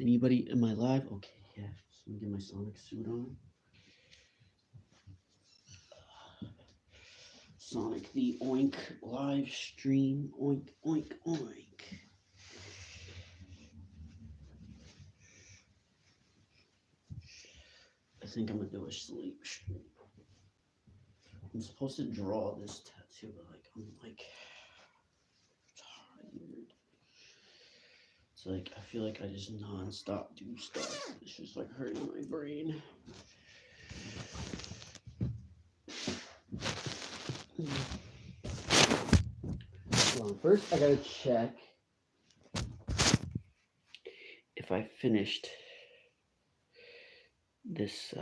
Anybody in my live? Okay, yeah. So let me get my Sonic suit on. Sonic the Oink live stream. Oink, oink, oink. I think I'm gonna do a sleep stream. I'm supposed to draw this tattoo, but like I'm like tired. It's like I feel like I just non-stop do stuff. It's just like hurting my brain. Well, first I gotta check if I finished this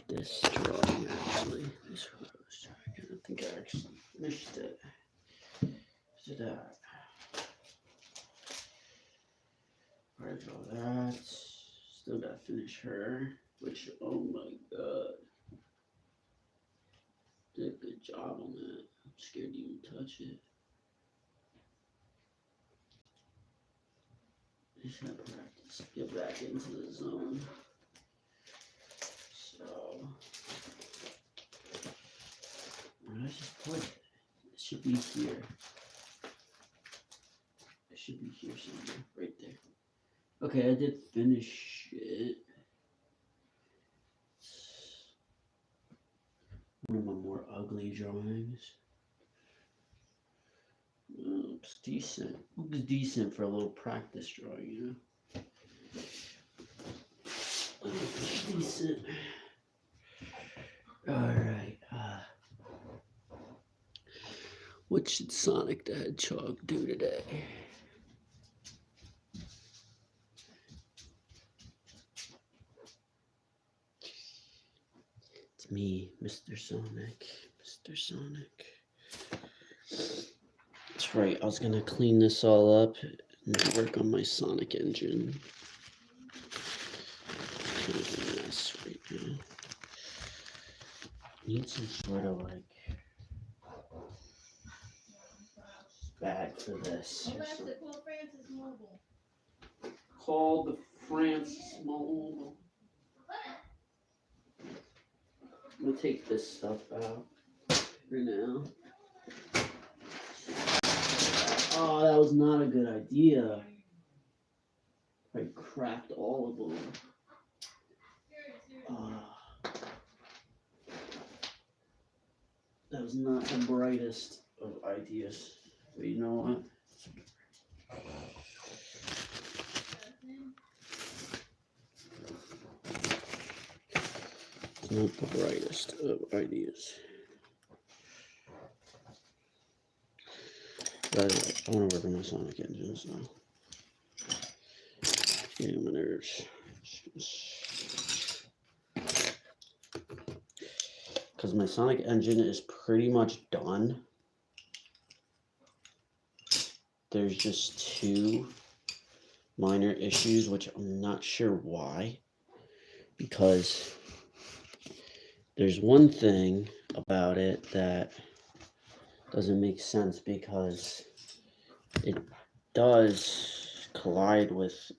this drawing actually. This was I was trying. I don't think I actually finished it. Is it that? I draw that. Still gotta finish her. Which oh my god. Did a good job on that. I'm scared to even touch it. Just gotta practice. Get back into the zone. So let's just put it. It should be here. It should be here somewhere. Right there. Okay, I did finish it. One of my more ugly drawings. Looks decent. Looks decent for a little practice drawing, you know? Looks decent. Alright. What should Sonic the Hedgehog do today? It's me, Mr. Sonic. Mr. Sonic. That's right, I was gonna clean this all up and work on my Sonic engine. Kind of a mess right now. Need some sort of like bag for this. Called the Francis Mobile. I'm gonna take this stuff out for now. Oh, that was not a good idea. I cracked all of them. That was not the brightest of ideas. But you know what? It's not the brightest of ideas. But I want to work on my Sonic engines now. Getting my nerves. Because my Sonic engine is pretty much done. There's just two minor issues, which I'm not sure why. Because there's one thing about it that doesn't make sense, because it does collide with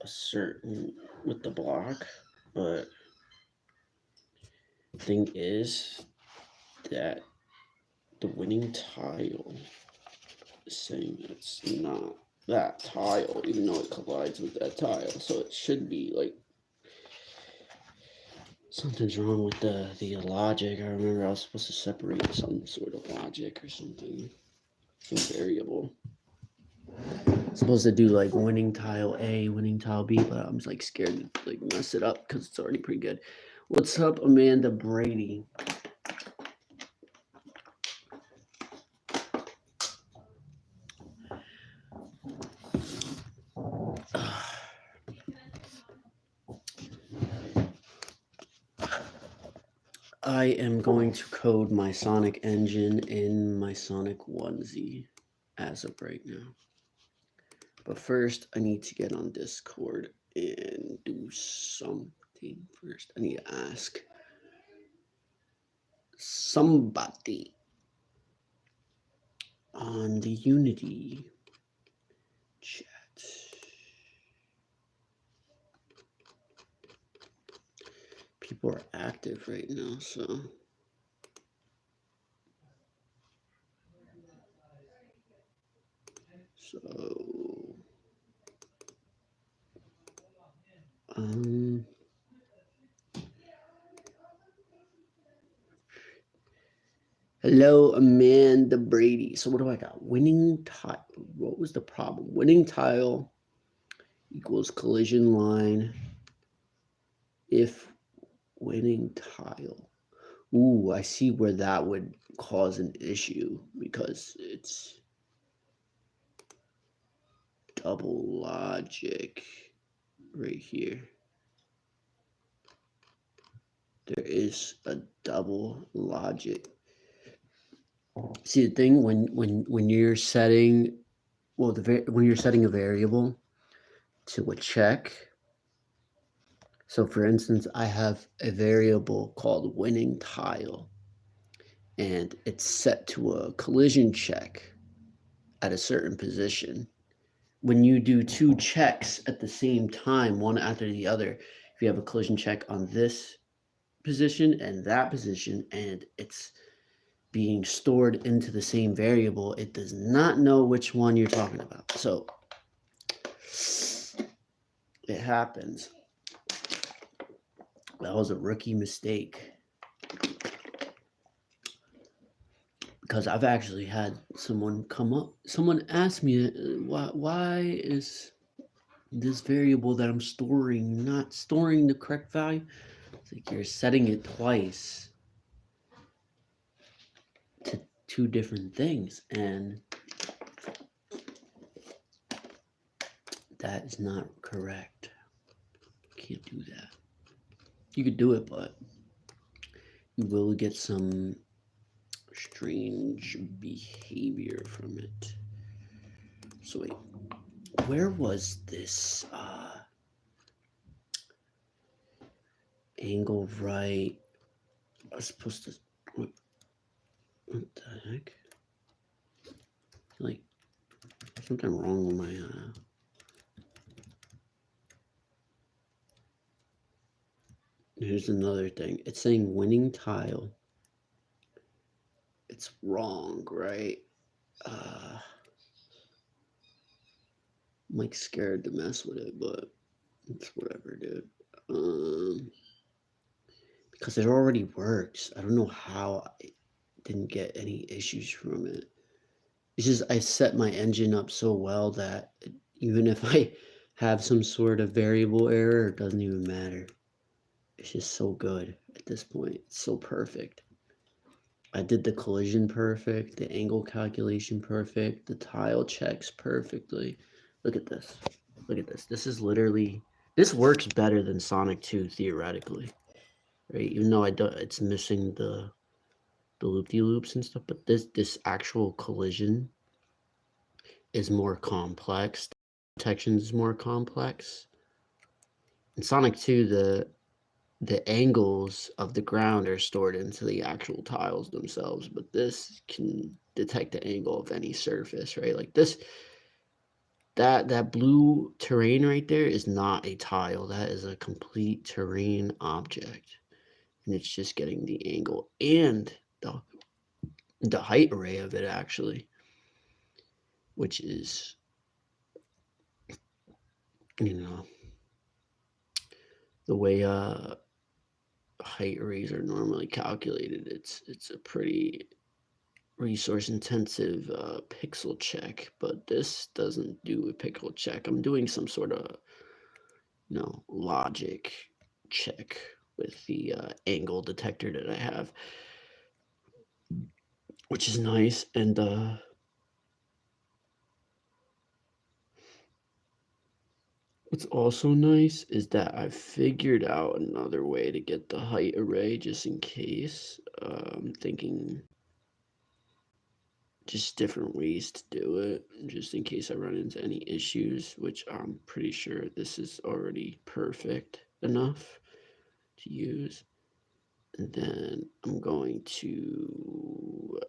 the block, but the thing is that the winning tile is saying it's not that tile, even though it collides with that tile. So it should be like something's wrong with the logic. I remember I was supposed to separate some sort of logic or something, some variable. I'm supposed to do like winning tile A, winning tile B, but I'm like scared to like mess it up because it's already pretty good. What's up, Amanda Brady? I am going to code my Sonic engine in my Sonic onesie as of right now. But first, I need to get on Discord and do something first. I need to ask somebody on the Unity chat. people are active right now, so. Hello, Amanda Brady. So what do I got? Winning tile. What was the problem? Winning tile equals collision line if winning tile. Ooh, I see where that would cause an issue because it's double logic right here. There is a double logic. See, the thing when you're setting, well, when you're setting a variable to a check. So for instance, I have a variable called winning tile, and it's set to a collision check at a certain position. When you do two checks at the same time, one after the other, if you have a collision check on this position and that position, and it's being stored into the same variable, it does not know which one you're talking about. So it happens. That was a rookie mistake. Because I've actually had someone come up, someone ask me, why is this variable that I'm storing not storing the correct value? It's like you're setting it twice to two different things, and that is not correct. You can't do that. You could do it, but you will get some strange behavior from it. So wait, where was this angle right? I was supposed to, what the heck? Like something wrong with my here's another thing. It's saying winning tile. It's wrong, right? I'm like scared to mess with it, but it's whatever, dude. Because it already works. I don't know how I didn't get any issues from it. It's just I set my engine up so well that even if I have some sort of variable error, it doesn't even matter. It's just so good at this point. It's so perfect. I did the collision perfect, the angle calculation perfect, the tile checks perfectly. Look at this. Look at this. This is literally, this works better than Sonic 2 theoretically, right? Even though it's missing the loop-de-loops and stuff, but this actual collision is more complex. The detection is more complex. In Sonic 2, the angles of the ground are stored into the actual tiles themselves, but this can detect the angle of any surface, right? Like this, that blue terrain right there is not a tile. That is a complete terrain object, and it's just getting the angle and the height array of it actually, which is, you know, the way height arrays are normally calculated. It's a pretty resource intensive pixel check, but this doesn't do a pixel check. I'm doing some sort of, you know, logic check with the angle detector that I have, which is nice. And what's also nice is that I figured out another way to get the height array just in case. I'm thinking just different ways to do it, just in case I run into any issues, which I'm pretty sure this is already perfect enough to use. And then I'm going to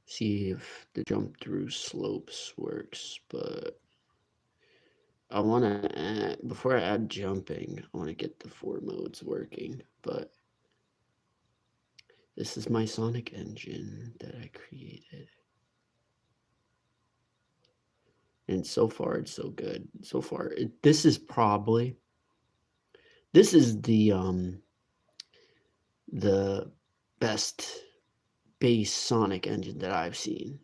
see if the jump through slopes works, but I want to add, before I add jumping, I want to get the 4 modes working, but this is my Sonic engine that I created. And so far, it's so good. So far, this is the best base Sonic engine that I've seen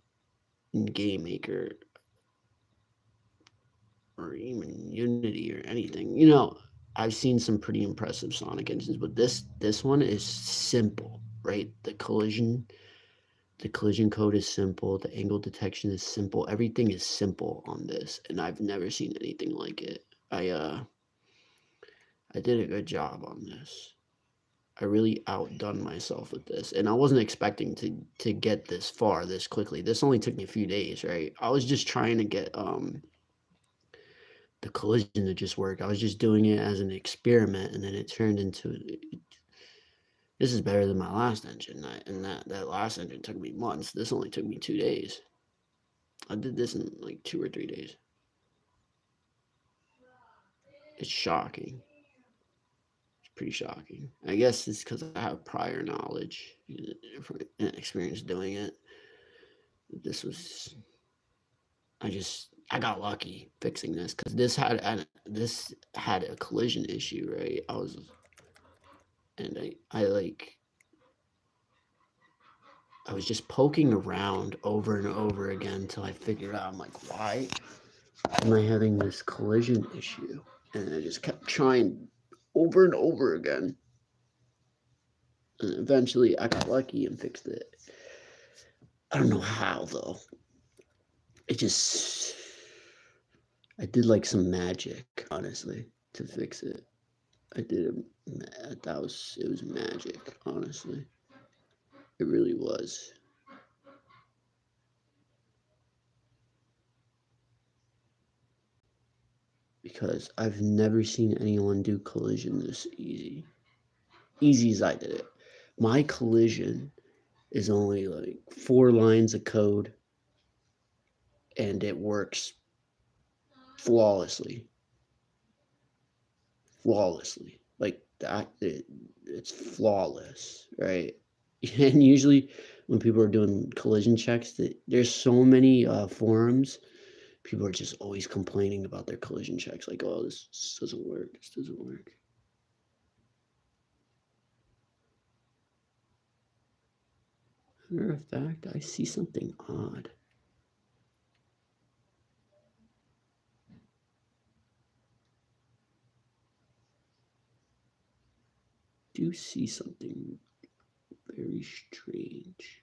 in Game Maker or even Unity or anything. You know, I've seen some pretty impressive Sonic engines, but this one is simple, right? The collision code is simple, the angle detection is simple, everything is simple on this, and I've never seen anything like it. I did a good job on this. I really outdone myself with this, and I wasn't expecting to get this far this quickly. This only took me a few days, right? I was just trying to get the collision to just work. I was just doing it as an experiment, and then it turned into, this is better than my last engine, and that last engine took me months. This only took me 2 days. I did this in like 2 or 3 days. It's shocking. It's pretty shocking. I guess it's because I have prior knowledge and experience doing it. This was, I got lucky fixing this, because this had a collision issue, right? I was just poking around over and over again until I figured out, I'm like, why am I having this collision issue? And I just kept trying over and over again. And eventually I got lucky and fixed it. I don't know how, though. I did like some magic, honestly, to fix it. It was magic, honestly. It really was. Because I've never seen anyone do collision this easy. Easy as I did it. My collision is only like 4 lines of code, and it works flawlessly. Like that, it's flawless, right? And usually when people are doing collision checks, there's so many forums, people are just always complaining about their collision checks, like, oh, this doesn't work, this doesn't work. Matter of fact, I see something odd. Do see something very strange.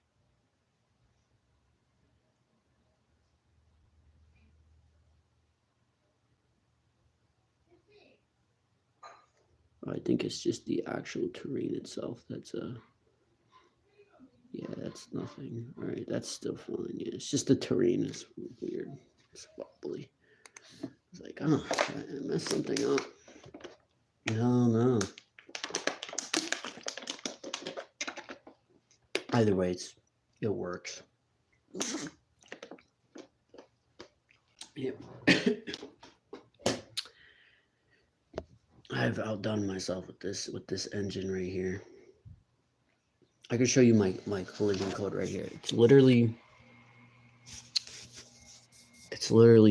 I think it's just the actual terrain itself that's yeah, that's nothing. All right, that's still fine. Yeah, it's just the terrain is weird. It's wobbly. It's like, oh, I messed something up. No. Either way, it works. Yep. I've outdone myself with this engine right here. I can show you my collision code right here. It's literally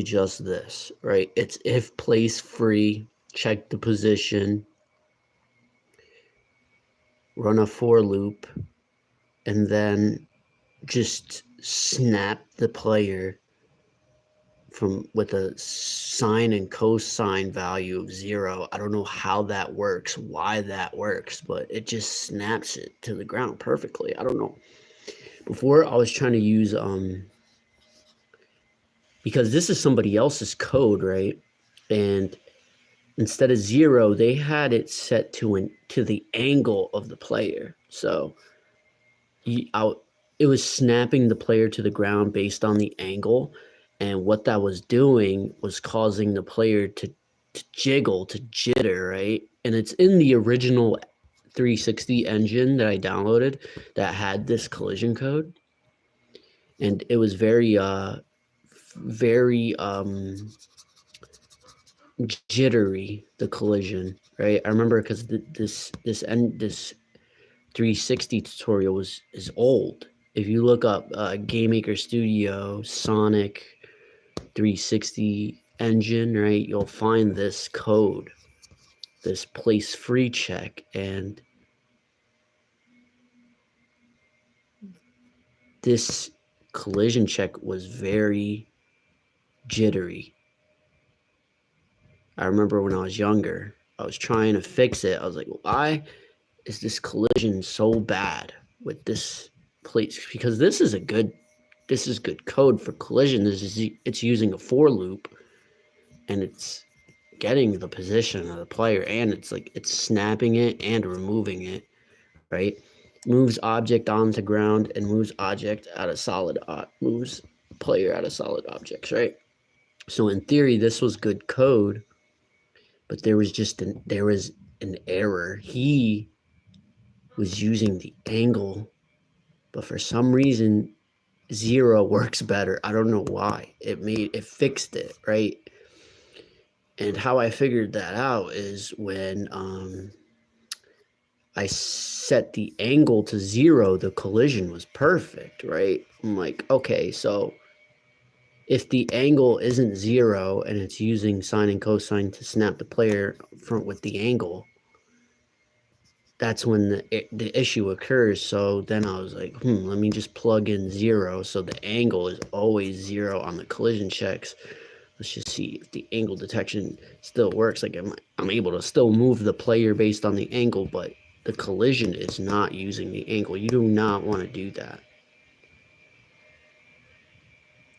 just this, right? It's if place free, check the position, run a for loop, and then just snap the player with a sine and cosine value of 0. I don't know how that works, why that works, but it just snaps it to the ground perfectly. I don't know. Before I was trying to use because this is somebody else's code, right? And instead of 0, they had it set to the angle of the player. So it was snapping the player to the ground based on the angle, and what that was doing was causing the player to jiggle, to jitter, right? And it's in the original 360 engine that I downloaded that had this collision code, and it was very jittery, the collision, right? I remember because this 360 tutorial is old. If you look up Game Maker Studio Sonic 360 engine, right, you'll find this code, this place free check, and this collision check was very jittery. I remember when I was younger, I was trying to fix it. I was like, why is this collision so bad with this place? Because this is good code for collision. It's using a for loop, and it's getting the position of the player, and it's snapping it and removing it, right? Moves object onto ground and moves object out of solid, moves player out of solid objects, right? So in theory, this was good code, but there was an error. He was using the angle, but for some reason, 0 works better. I don't know why. It fixed it, right? And how I figured that out is when I set the angle to 0, the collision was perfect, right? I'm like, okay, so if the angle isn't 0 and it's using sine and cosine to snap the player front with the angle, that's when the issue occurs. So then I was like, let me just plug in 0 so the angle is always 0 on the collision checks. Let's just see if the angle detection still works. Like I'm able to still move the player based on the angle, but the collision is not using the angle. You do not want to do that.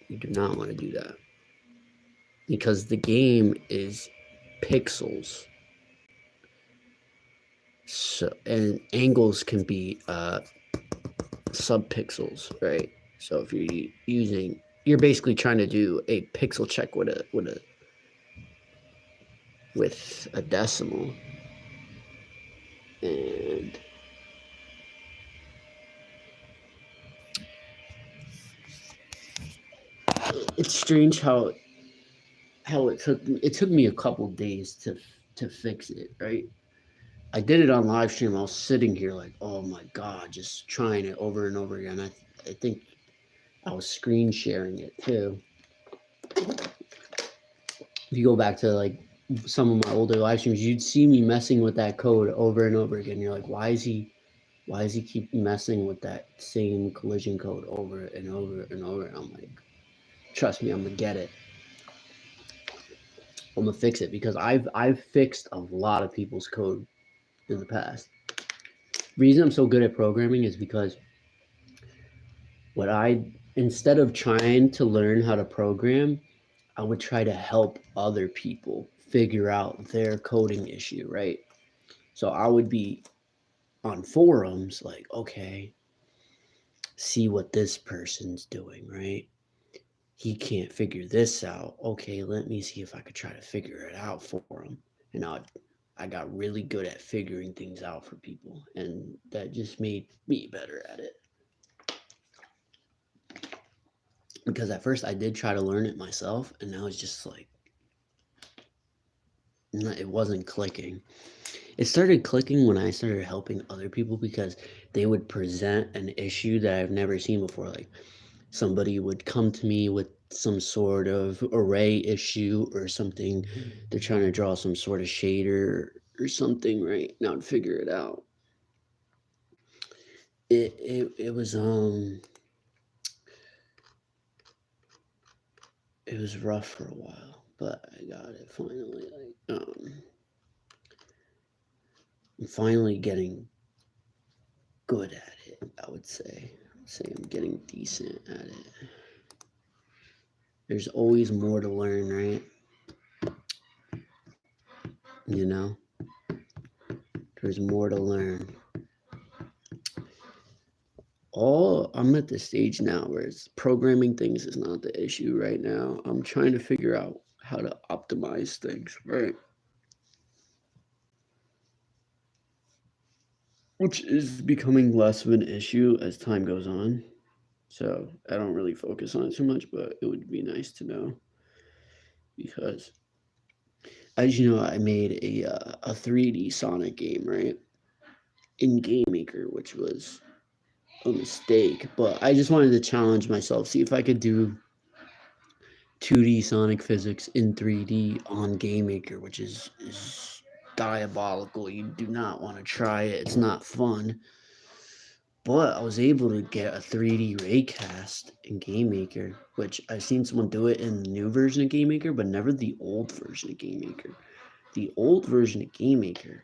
You do not want to do that. Because the game is pixels. So, and angles can be subpixels, right? So if you're basically trying to do a pixel check with a decimal, and it's strange how it took me a couple days to fix it, right? I did it on live stream. I was sitting here like, oh my god, just trying it over and over again. I think I was screen sharing it too. If you go back to like some of my older live streams, you'd see me messing with that code over and over again. You're like, why is he keep messing with that same collision code over and over and over? And I'm like, trust me, I'm gonna get it. I'm gonna fix it because I've fixed a lot of people's code in the past. The reason I'm so good at programming is because instead of trying to learn how to program, I would try to help other people figure out their coding issue, right? So I would be on forums like, okay, see what this person's doing, right? He can't figure this out. Okay, let me see if I could try to figure it out for him. And I got really good at figuring things out for people, and that just made me better at it. Because at first I did try to learn it myself, and now it's just like, it wasn't clicking. It started clicking when I started helping other people because they would present an issue that I've never seen before. Like somebody would come to me with some sort of array issue or something. They're trying to draw some sort of shader or something, right? Now I'd figure it out. It was it was rough for a while, but I got it finally. Like I'm finally getting good at it, I would say. I'm getting decent at it. There's always more to learn, right? You know? There's more to learn. I'm at the stage now where it's programming things is not the issue right now. I'm trying to figure out how to optimize things, right? Which is becoming less of an issue as time goes on. So I don't really focus on it too much, but it would be nice to know because as you know, I made a 3D Sonic game, right? In Game Maker, which was a mistake, but I just wanted to challenge myself, see if I could do 2D Sonic physics in 3D on Game Maker, which is diabolical. You do not want to try it. It's not fun. But I was able to get a 3D raycast in Game Maker, which I've seen someone do it in the new version of Game Maker, but never the old version of Game Maker. The old version of Game Maker,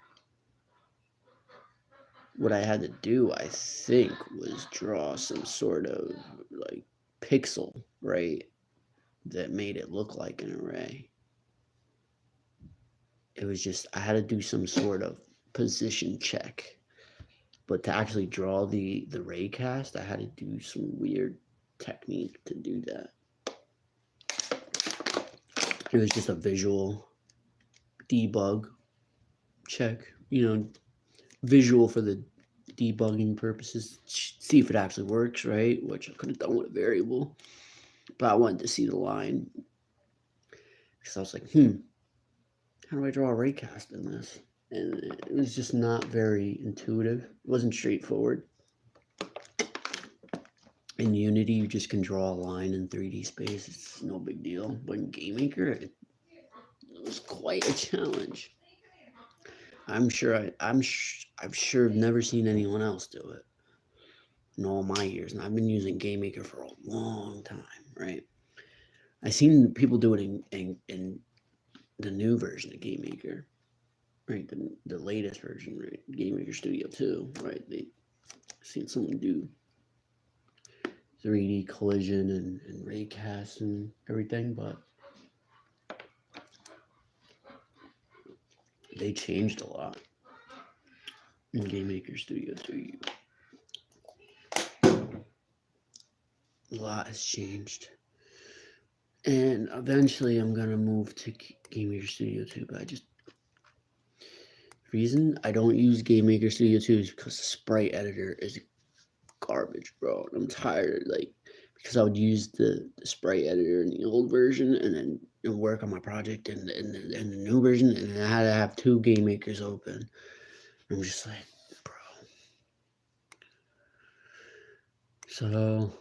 what I had to do, I think, was draw some sort of like pixel, right, that made it look like an array. It was just, I had to do some sort of position check. But to actually draw the raycast, I had to do some weird technique to do that. It was just a visual debug check, visual for the debugging purposes, see if it actually works, right? Which I could have done with a variable, but I wanted to see the line because I was like, how do I draw a raycast in this? And it was just not very intuitive. It wasn't straightforward. In Unity, you just can draw a line in 3D space. It's no big deal. But in Game Maker, it was quite a challenge. I'm sure I've sure never seen anyone else do it in all my years, and I've been using Game Maker for a long time, right? I've seen people do it in the new version of Game Maker, right? The latest version, right? Game Maker Studio 2, right? I've seen someone do 3D collision and raycast and everything, but they changed a lot in Game Maker Studio 2. A lot has changed. And eventually I'm going to move to Game Maker Studio 2, but the reason I don't use Game Maker Studio 2 is because the sprite editor is garbage, bro. I'm tired, because I would use the sprite editor in the old version and then work on my project in the new version, and I had to have two Game Makers open. I'm just like, bro. So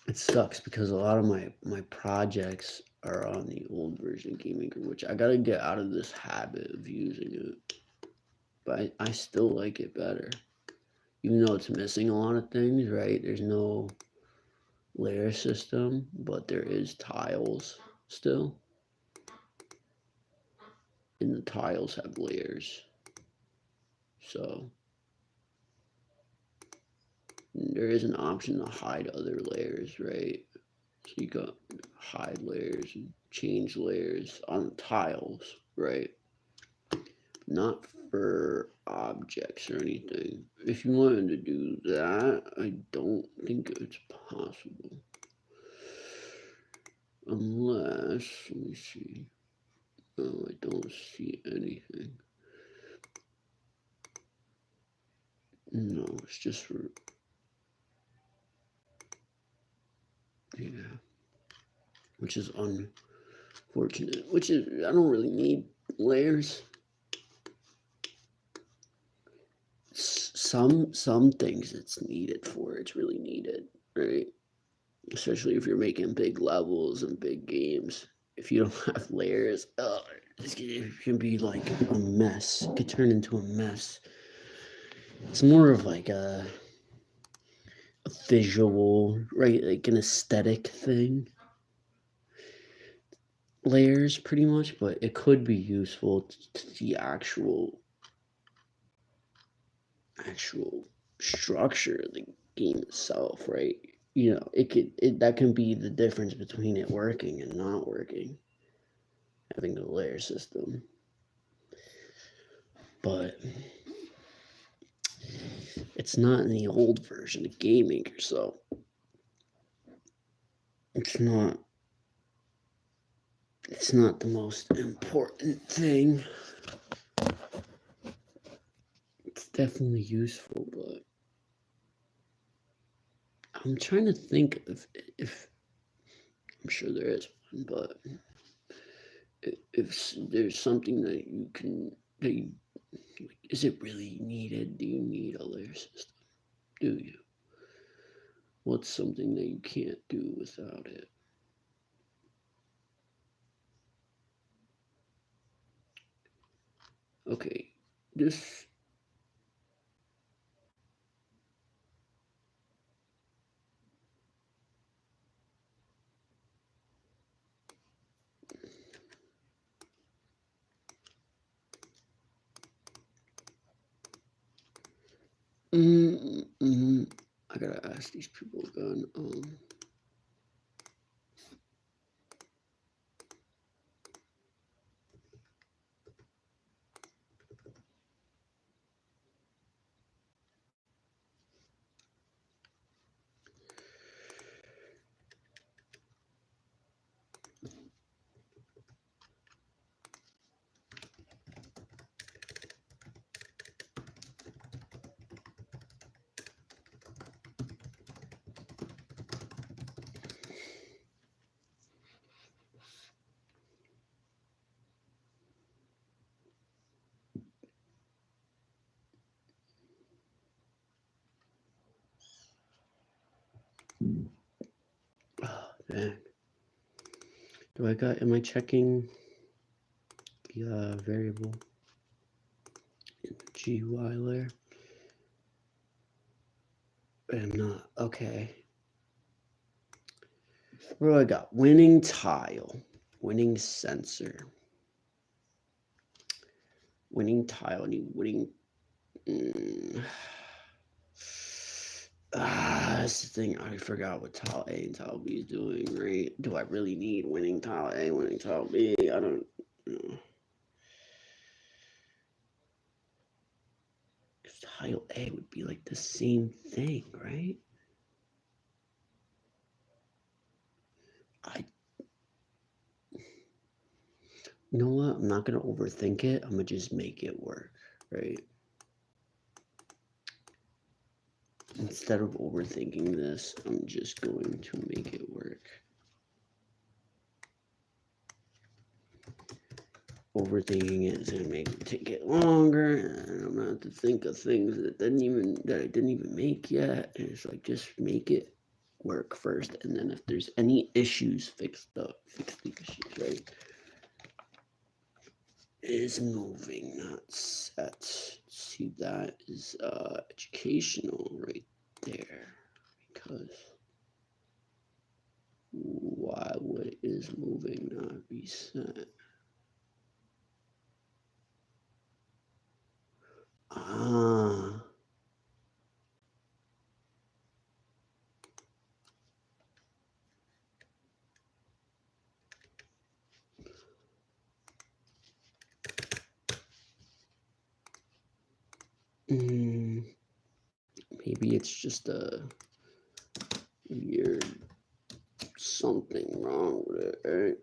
it sucks because a lot of my projects are on the old version of Game Maker, which I gotta get out of this habit of using it. But I still like it better. Even though it's missing a lot of things, right? There's no layer system, but there is tiles still. And the tiles have layers. So there is an option to hide other layers, right? So you got hide layers and change layers on tiles, right? Not for objects or anything. If you wanted to do that, I don't think it's possible. Unless, let me see. No, I don't see anything. No, it's just for, yeah. Which is unfortunate. Which is, I don't really need layers. Some things it's needed for, it's really needed, right? Especially if you're making big levels and big games. If you don't have layers, it can be like a mess. It could turn into a mess. It's more of like a visual, right? Like an aesthetic thing. Layers, pretty much, but it could be useful to the actual structure of the game itself, right? That can be the difference between it working and not working, having the layer system. But it's not in the old version of Game Maker, so it's not the most important thing. It's definitely useful, but I'm trying to think if I'm sure there is one, but if there's something that you can, that you, is it really needed? Do you need a layer system? Do you? What's something that you can't do without it? Okay, this. I gotta ask these people again. Oh, dang. Am I checking the variable in the GUI layer? I'm not. Okay. What do I got? Winning tile, winning sensor, winning tile, and winning. That's the thing. I forgot what tile A and tile B is doing, right? Do I really need winning tile A, winning tile B? I don't know. Because tile A would be like the same thing, right? You know what? I'm not going to overthink it. I'm going to just make it work, right? Instead of overthinking this, I'm just going to make it work. Overthinking it is going to make it take it longer, and I'm going to have to think of things that I didn't even make yet. And it's like, just make it work first, and then if there's any issues, fix the issues, right? It is moving, not set. See, that is educational right there, because why would is moving not be set? Ah. Maybe it's just a weird something wrong with it, right?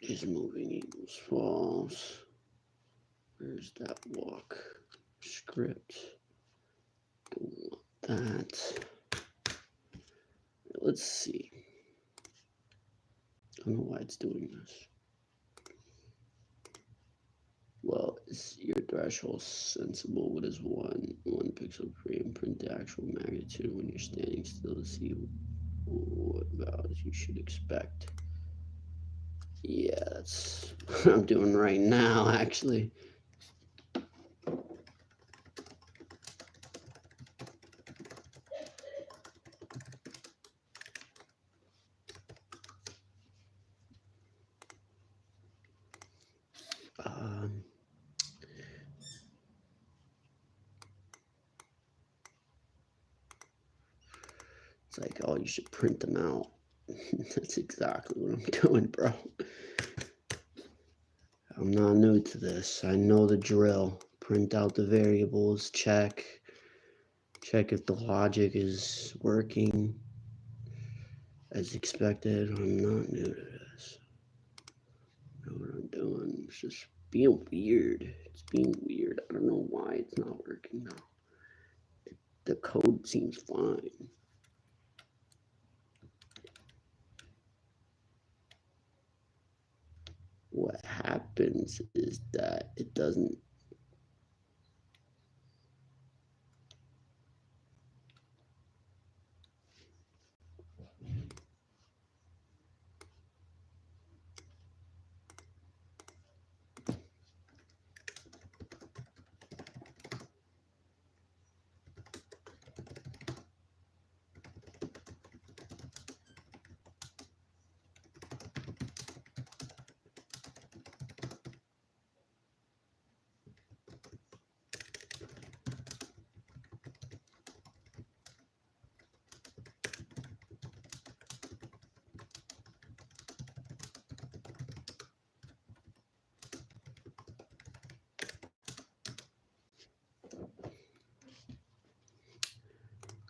Is moving equals false. Where's that walk script? Don't want that. Let's see. I don't know why it's doing this. Well, is your threshold sensible? What is one pixel per frame? Print the actual magnitude when you're standing still to see what values you should expect. Yeah, that's what I'm doing right now, actually. It's like, oh, you should print them out. That's exactly what I'm doing, bro. I'm not new to this. I know the drill. Print out the variables, check if the logic is working as expected. I'm not new to this. I know what I'm doing. It's just being weird. It's being weird. I don't know why it's not working now. The code seems fine. what happens is that it doesn't.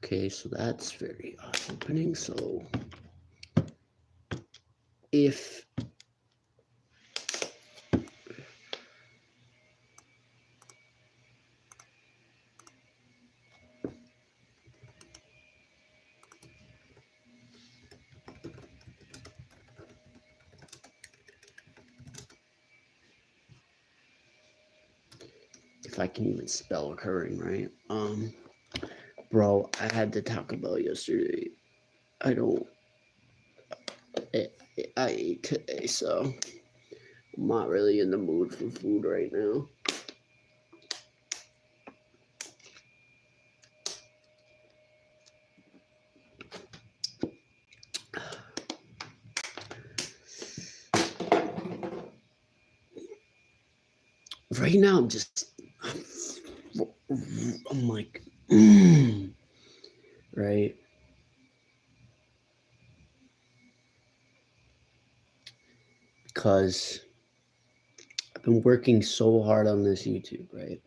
Okay, so that's very eye-opening. So if I can even spell occurring, right? Bro, I had to Taco Bell yesterday. I don't. I ate today, so I'm not really in the mood for food right now. Right now, I'm like, right? Because I've been working so hard on this YouTube, right?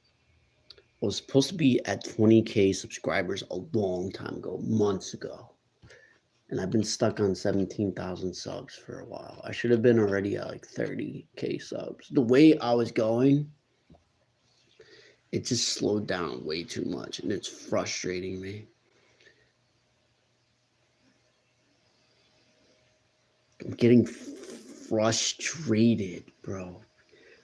I was supposed to be at 20K subscribers a long time ago, months ago. And I've been stuck on 17,000 subs for a while. I should have been already at like 30K subs. The way I was going, it just slowed down way too much, and it's frustrating me. I'm getting frustrated, bro.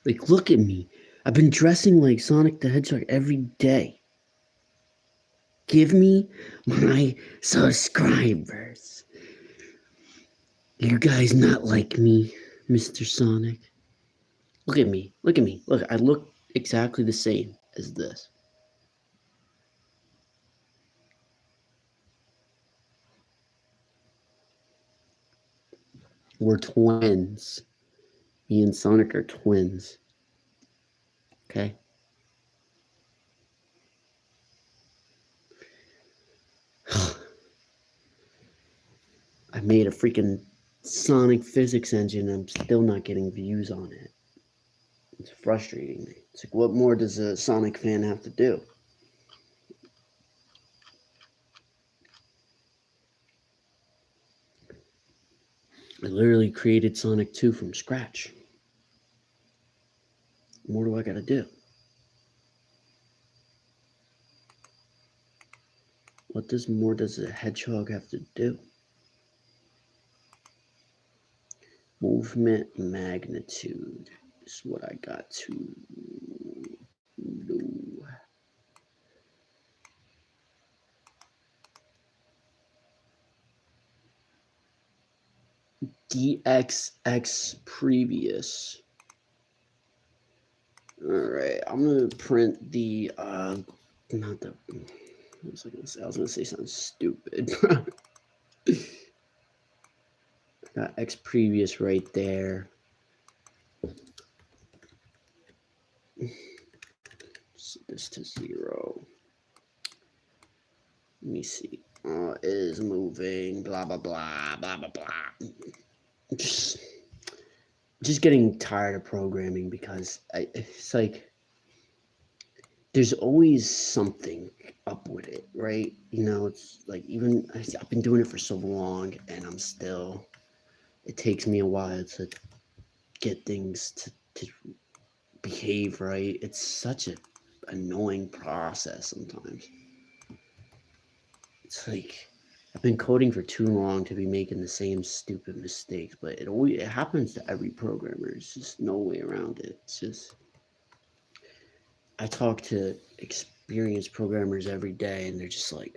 Like, look at me. I've been dressing like Sonic the Hedgehog every day. Give me my subscribers. You guys not like me, Mr. Sonic? Look at me. Look at me. Look, I look exactly the same as this. We're twins. Me and Sonic are twins. Okay? I made a freaking Sonic physics engine and I'm still not getting views on it. It's frustrating me. It's like, what more does a Sonic fan have to do? I literally created Sonic 2 from scratch. What more do I gotta do? What more does a hedgehog have to do? Movement magnitude is what I got to do. DXX previous. All right, I'm gonna print the not the. What was I gonna say? I was gonna say something stupid. Got X previous right there. Set this to 0. Let me see. Is moving. Blah blah blah blah blah blah. Just getting tired of programming because it's like there's always something up with it, right? You know, it's like even I've been doing it for so long, and I'm still. It takes me a while to get things to behave right. It's such an annoying process sometimes. It's like I've been coding for too long to be making the same stupid mistakes, but it happens to every programmer. It's just no way around it. It's just I talk to experienced programmers every day, and they're just like,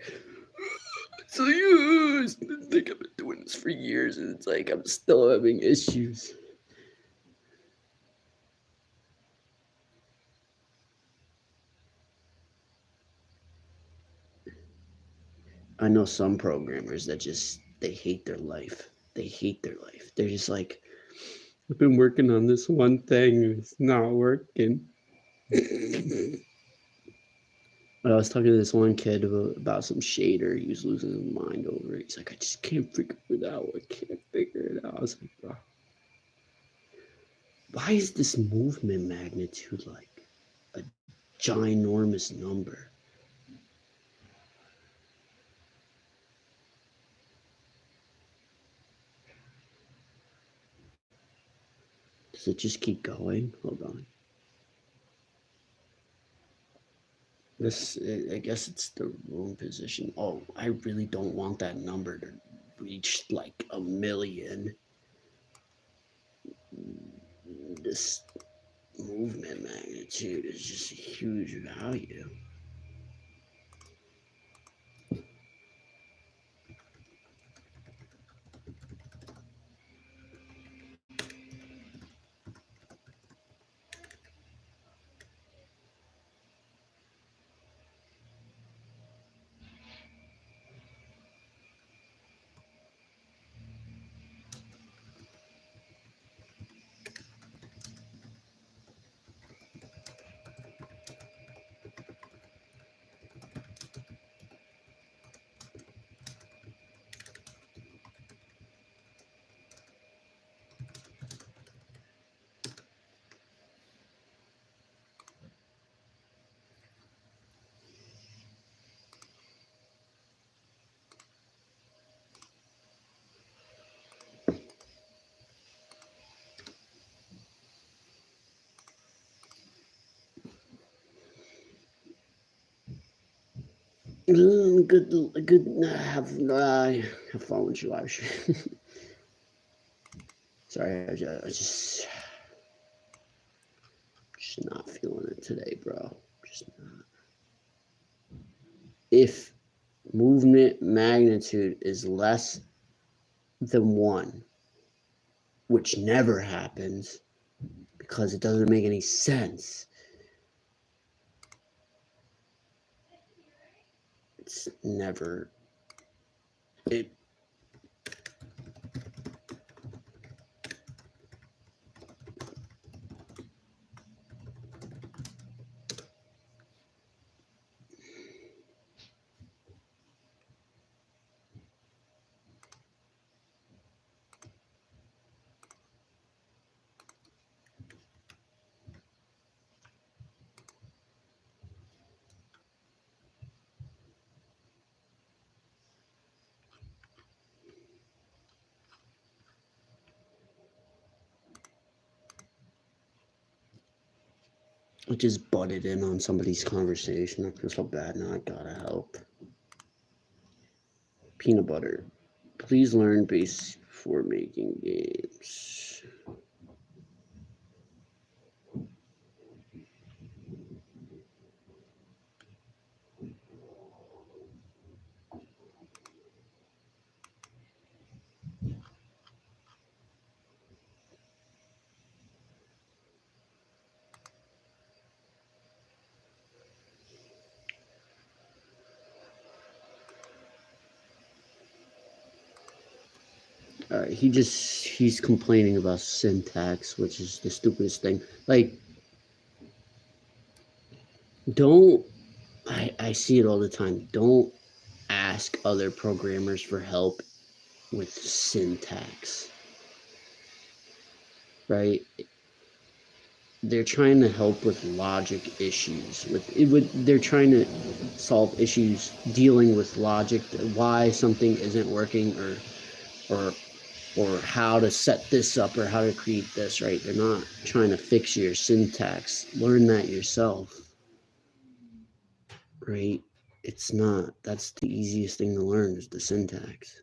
"So you think I've been doing this for years, and it's like I'm still having issues." I know some programmers that just they hate their life. They hate their life. They're just like, I've been working on this one thing, and it's not working. I was talking to this one kid about some shader. He was losing his mind over it. He's like, I just can't figure it out. I can't figure it out. I was like, bro, why is this movement magnitude like a ginormous number? Does it just keep going? Hold on. This, I guess it's the room position. Oh, I really don't want that number to reach like 1,000,000. This movement magnitude is just a huge value. Good. Have fun with your live stream. Sorry, I just not feeling it today, bro. Just not. If movement magnitude is less than 1, which never happens because it doesn't make any sense, it's never it. I just butted in on somebody's conversation. I feel so bad now. I gotta help. Peanut butter. Please learn base before making games. He's complaining about syntax, which is the stupidest thing. Like, don't I see it all the time. Don't ask other programmers for help with syntax. Right? They're trying to help with logic issues. They're trying to solve issues dealing with logic, why something isn't working, or or how to set this up or how to create this, right? They're not trying to fix your syntax. Learn that yourself, right? It's not. That's the easiest thing to learn is the syntax.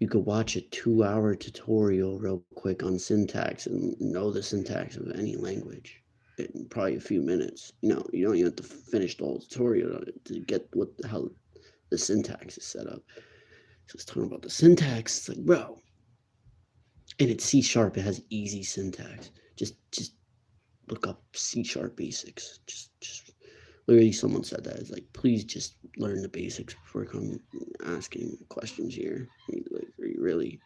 You could watch a 2-hour tutorial real quick on syntax and know the syntax of any language in probably a few minutes. You know, you don't even have to finish the whole tutorial to get how the syntax is set up. So it's talking about the syntax. It's like, bro, and it's C#. It has easy syntax. Just look up C# basics. Just literally someone said that. It's like, please just learn the basics before come asking questions here. Like, are you really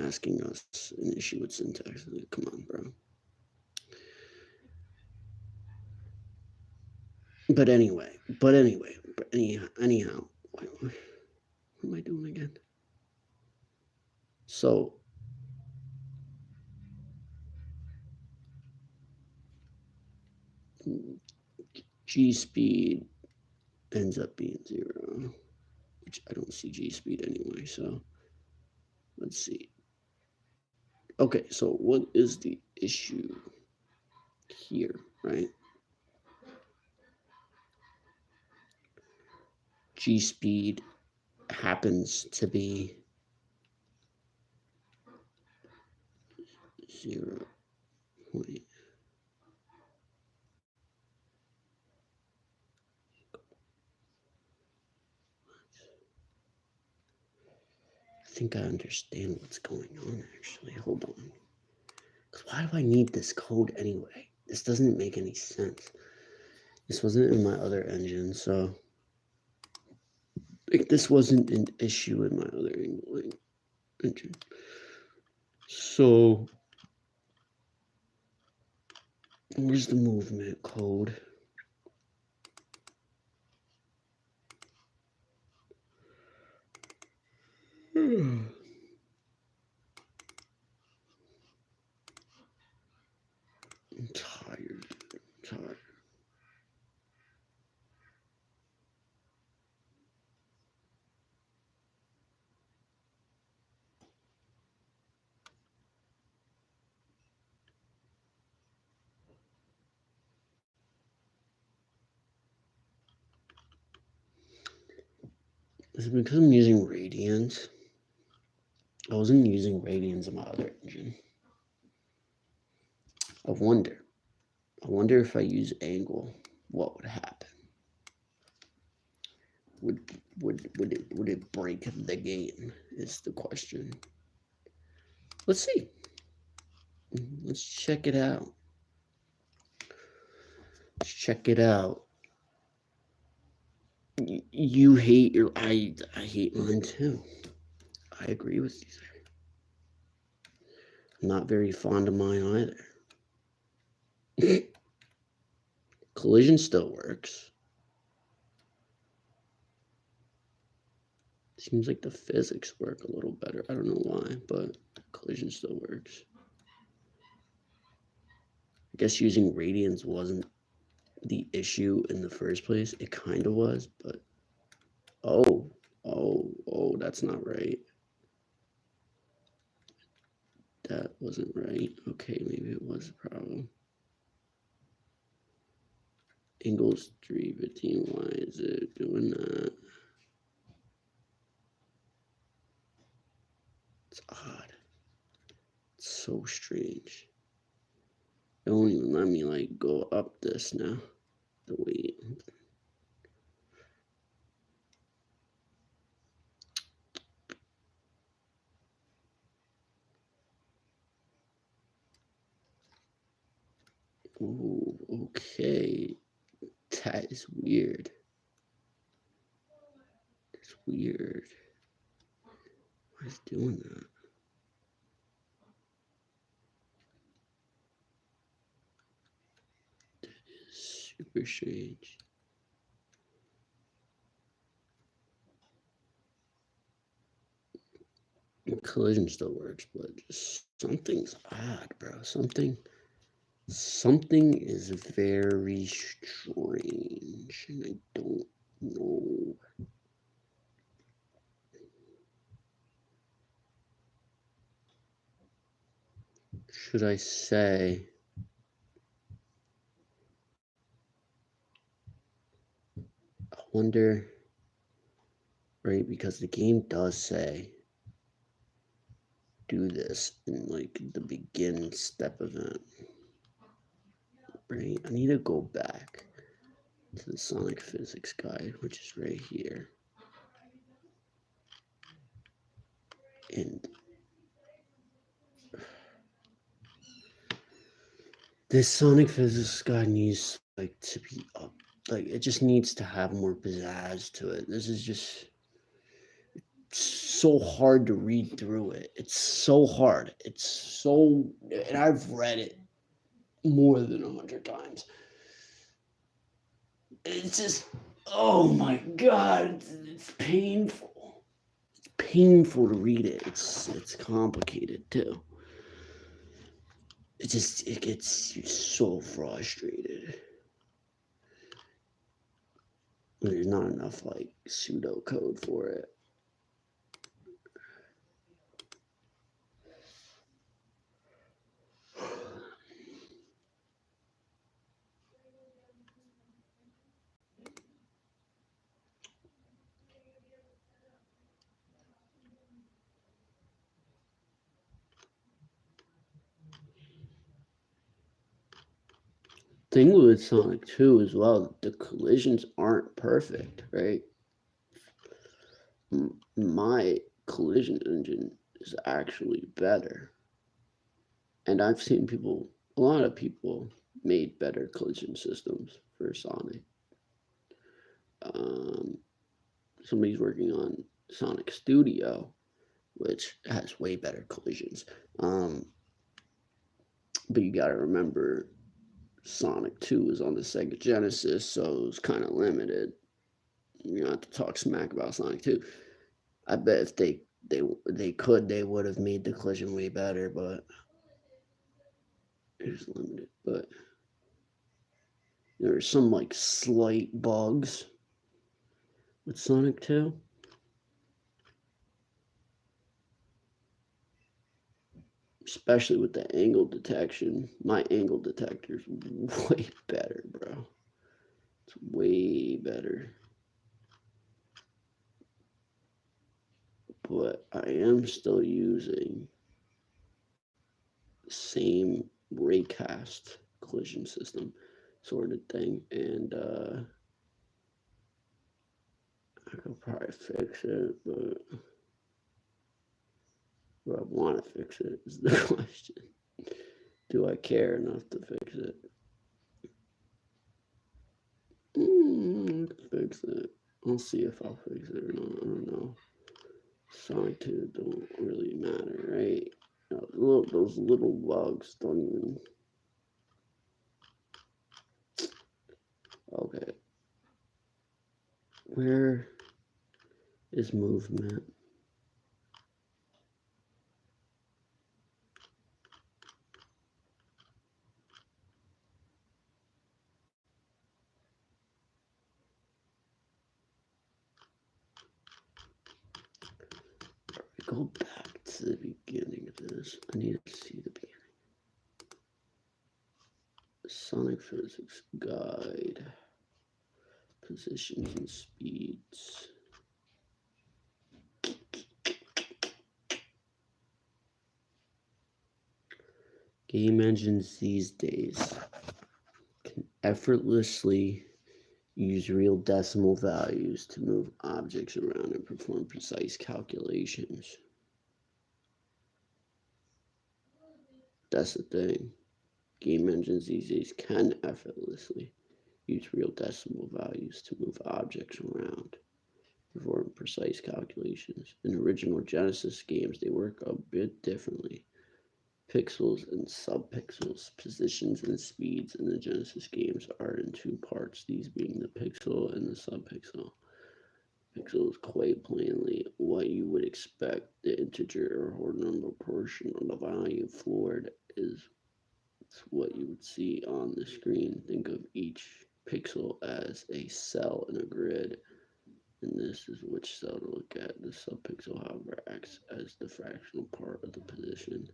asking us an issue with syntax? Like, come on, bro. But anyhow, what am I doing again? So G speed ends up being 0, which I don't see G speed anyway. So let's see. Okay, so what is the issue here, right? G speed happens to be 0. I think I understand what's going on, actually. Hold on. Because why do I need this code anyway? This doesn't make any sense. This wasn't in my other engine, so like this wasn't an issue in my other engine. So where's the movement code? I'm tired. Is it because I'm using radians? I wasn't using radians in my other engine. I wonder if I use angle, what would happen? Would it break the game? Is the question. Let's see. Let's check it out. Let's check it out. You hate your I hate mine too. I agree with you there. I'm not very fond of mine either. Collision still works. Seems like the physics work a little better. I don't know why, but collision still works. I guess using radians wasn't the issue in the first place. It kind of was, but oh, that's not right. That wasn't right. Okay, maybe it was a problem. Angles 315. Why is it doing that? It's odd. It's so strange. It won't even let me like go up this now. The weight. Ooh, okay. That is weird. It's weird. Why is it doing that? That is super strange. Collision still works, but just something's odd, bro. Something is very strange, and I don't know. Should I say wonder, right? Because the game does say do this in like the begin step event, right? I need to go back to the Sonic Physics guide, which is right here. And this Sonic Physics guide needs like to be up. Like it just needs to have more pizzazz to it. This is just so hard to read through it. It's so hard. It's so, and I've read it more than 100 times. It's just, oh my god, it's painful. It's painful to read it. It's complicated too. It gets you so frustrated. There's not enough like pseudo code for it. Thing with Sonic 2 as well, the collisions aren't perfect, right? My collision engine is actually better. And I've seen a lot of people made better collision systems for Sonic. Somebody's working on Sonic Studio, which has way better collisions. But you gotta remember, Sonic 2 is on the Sega Genesis, so it was kind of limited. You don't have to talk smack about Sonic 2. I bet if they would have made the collision way better, but it was limited. But there are some like slight bugs with Sonic 2. Especially with the angle detection. My angle detector is way better, bro. It's way better. But I am still using the same raycast collision system sort of thing. And I could probably fix it, but do I want to fix it is the question. Do I care enough to fix it? Fix it. I'll see if I'll fix it or not. I don't know. Sonic 2 don't really matter, right? No, those little bugs don't even. Okay. Where is movement? Go back to the beginning of this. I need to see the beginning. Sonic Physics Guide. Positions and speeds. Game engines these days can effortlessly use real decimal values to move objects around and perform precise calculations. That's the thing. Game engines these days can effortlessly use real decimal values to move objects around, perform precise calculations. In original Genesis games, they work a bit differently. Pixels and subpixels, positions and speeds in the Genesis games are in two parts, these being the pixel and the subpixel. Pixel is quite plainly what you would expect. The integer or whole number portion of the value floored is what you would see on the screen. Think of each pixel as a cell in a grid, and this is which cell to look at. The subpixel, however, acts as the fractional part of the position.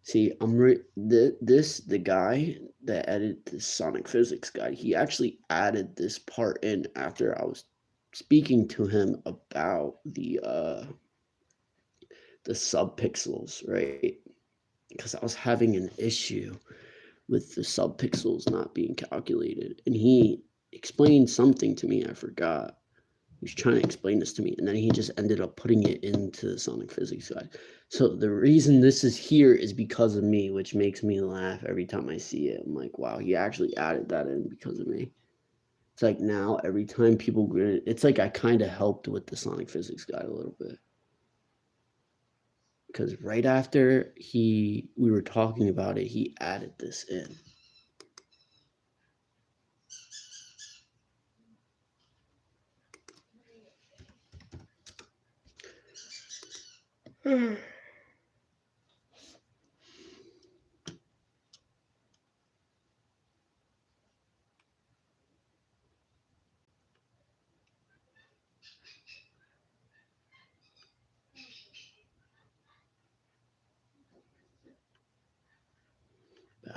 See, the guy that edited the Sonic Physics guide, he actually added this part in after I was speaking to him about the subpixels, right? Because I was having an issue with the subpixels not being calculated, and he explained something to me. I forgot. He was trying to explain this to me, and then he just ended up putting it into the Sonic Physics guide. So the reason this is here is because of me, which makes me laugh every time I see it. I'm like, wow, he actually added that in because of me. It's like now every time people, it's like I kind of helped with the Sonic Physics guide a little bit. Because right after we were talking about it, he added this in.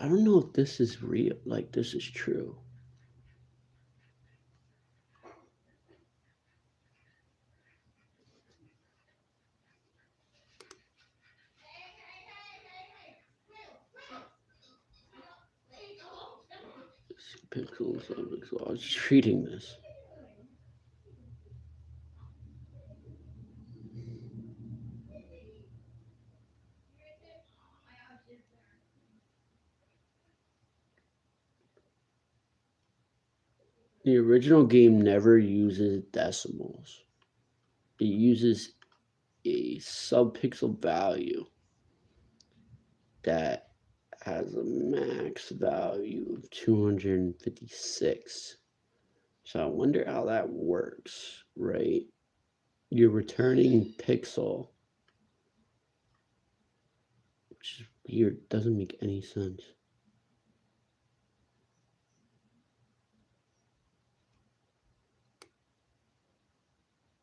I don't know if this is real, like this is true. Pixels, subpixel. I was just reading this. The original game never uses decimals. It uses a subpixel value that has a max value of 256. So I wonder how that works, right? You're returning pixel, which is weird, doesn't make any sense.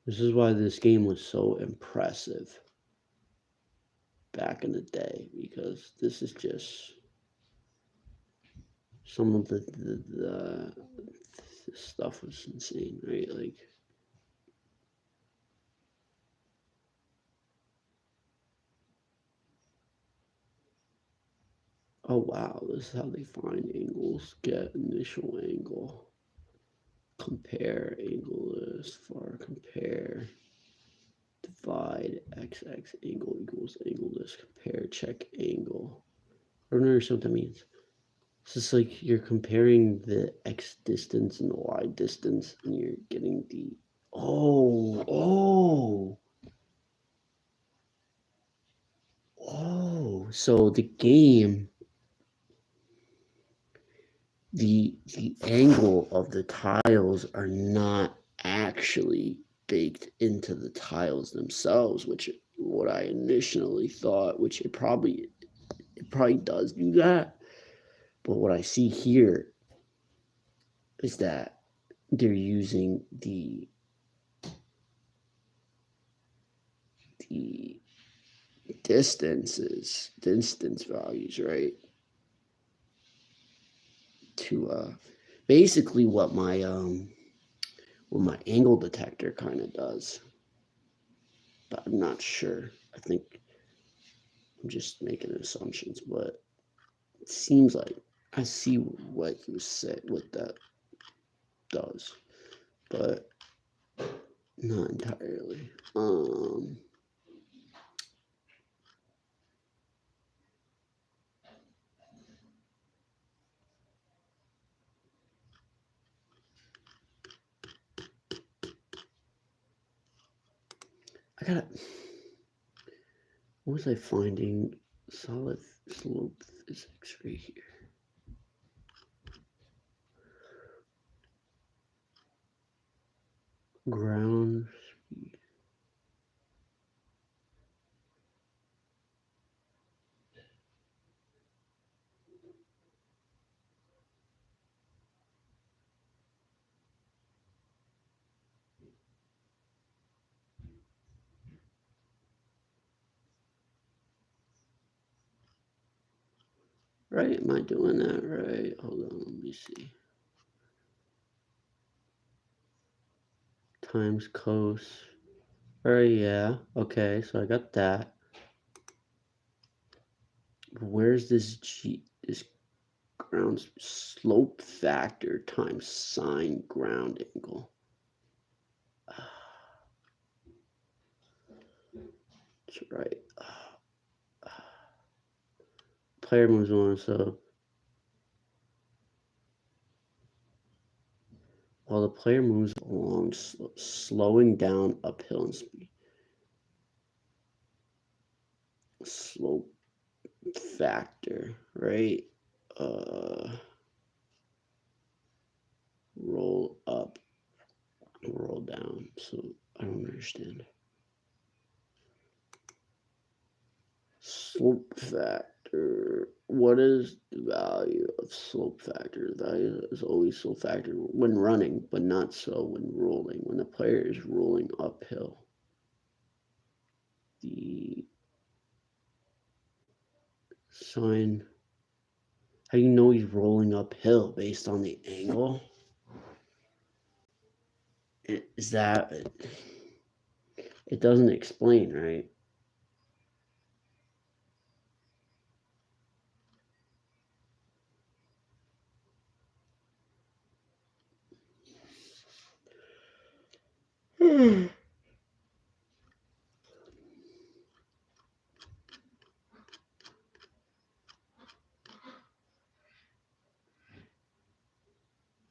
This is why this game was so impressive back in the day, because this is just some of the stuff was insane, right? Like, oh wow, this is how they find angles. Get initial angle. Compare angle is far compare. Divide XX angle equals angle list. Compare check angle. I don't understand what that means. It's just like you're comparing the X distance and the Y distance, and you're getting the oh. So the game, the angle of the tiles are not actually baked into the tiles themselves, which what I initially thought, which it probably does do that. But what I see here is that they're using the distance values, right? To basically what my angle detector kind of does. But I'm not sure. I think I'm just making assumptions, but it seems like I see what you said, what that does, but not entirely. I gotta. What was I finding? Solid slope physics right here. Ground speed. Right? Am I doing that right? Hold on, let me see. Times cos. Alright, yeah. Okay, so I got that. Where's this this ground slope factor times sine ground angle? That's right. Player moves on, so while the player moves along, slowing down uphill in speed. Slope factor, right? Roll up, roll down. So I don't understand. Slope factor. What is the value of slope factor? The value is always slope factor when running, but not so when rolling. When the player is rolling uphill, the sine. How do you know he's rolling uphill based on the angle? Is that it doesn't explain, right?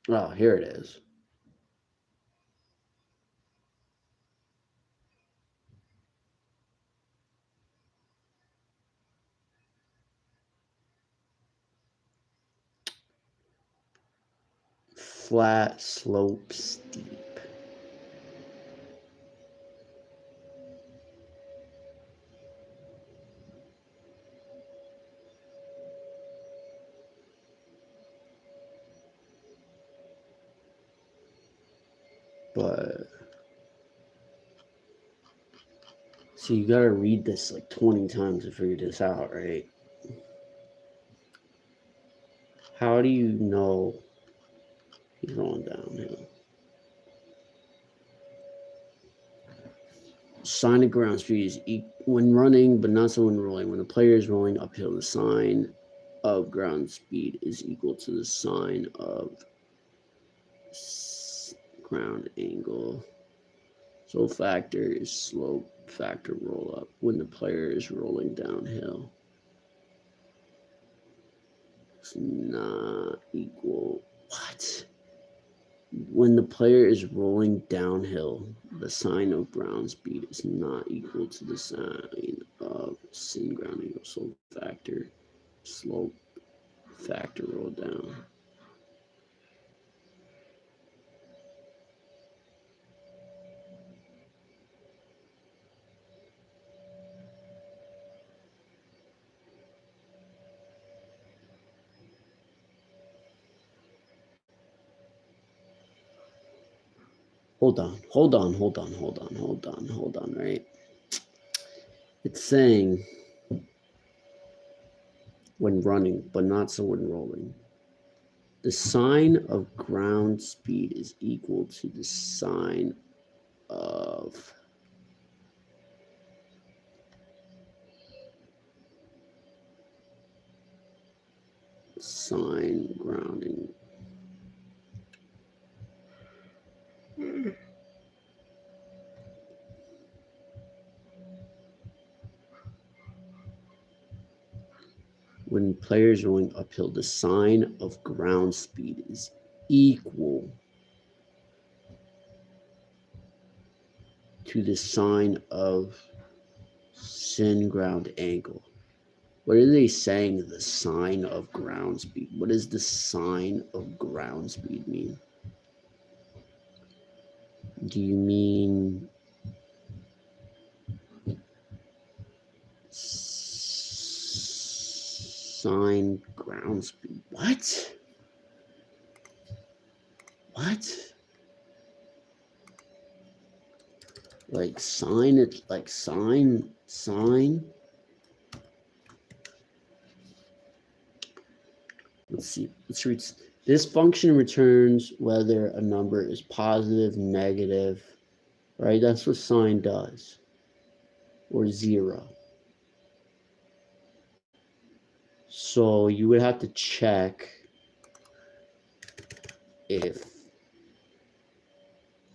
Oh, here it is. Flat, slope, steep. But so you gotta read this like 20 times to figure this out, right? How do you know he's rolling downhill? Sine of ground speed is when running, but not so when rolling. When the player is rolling uphill, the sine of ground speed is equal to the sine of ground angle. So factor is slope factor roll up when the player is rolling downhill. It's not equal. What? When the player is rolling downhill, the sine of ground speed is not equal to the sine of sin ground angle. So factor slope factor roll down. Hold on, right? It's saying when running, but not so when rolling. The sine of ground speed is equal to the sine of sine grounding. When players rolling uphill, the sine of ground speed is equal to the sine of sin ground angle. What are they saying? The sine of ground speed. What does the sine of ground speed mean? Do you mean sine ground speed? What? Like sine it, like sine. Let's see. Let's read. This function returns whether a number is positive, negative, right? That's what sign does, or 0. So you would have to check if,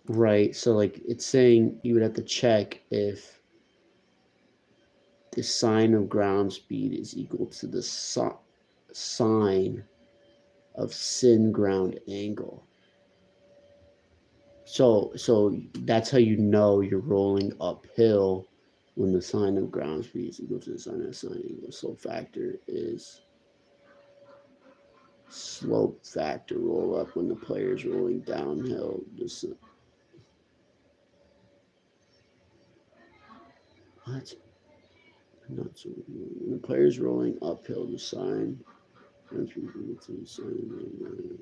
right? So like it's saying you would have to check if the sine of ground speed is equal to the sine of sin ground angle. So that's how you know you're rolling uphill when the sine of ground speed is equal to the sine of sine angle. Slope factor is slope factor roll up when the player is rolling downhill. What? Not so. When the player is rolling uphill, the sine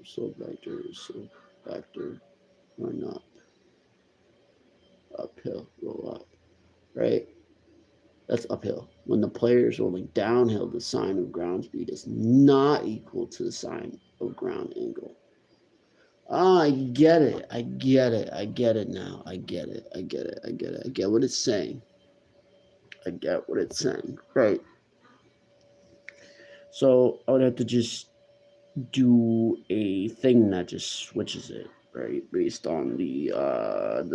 slope factor run up, uphill, roll up, right? That's uphill. When the player is rolling downhill, the sine of ground speed is not equal to the sine of ground angle. Ah, I get it. I get it. I get it now. I get it. I get it. I get it. I get what it's saying. I get what it's saying. Right. So I would have to just do a thing that just switches it, right, based on the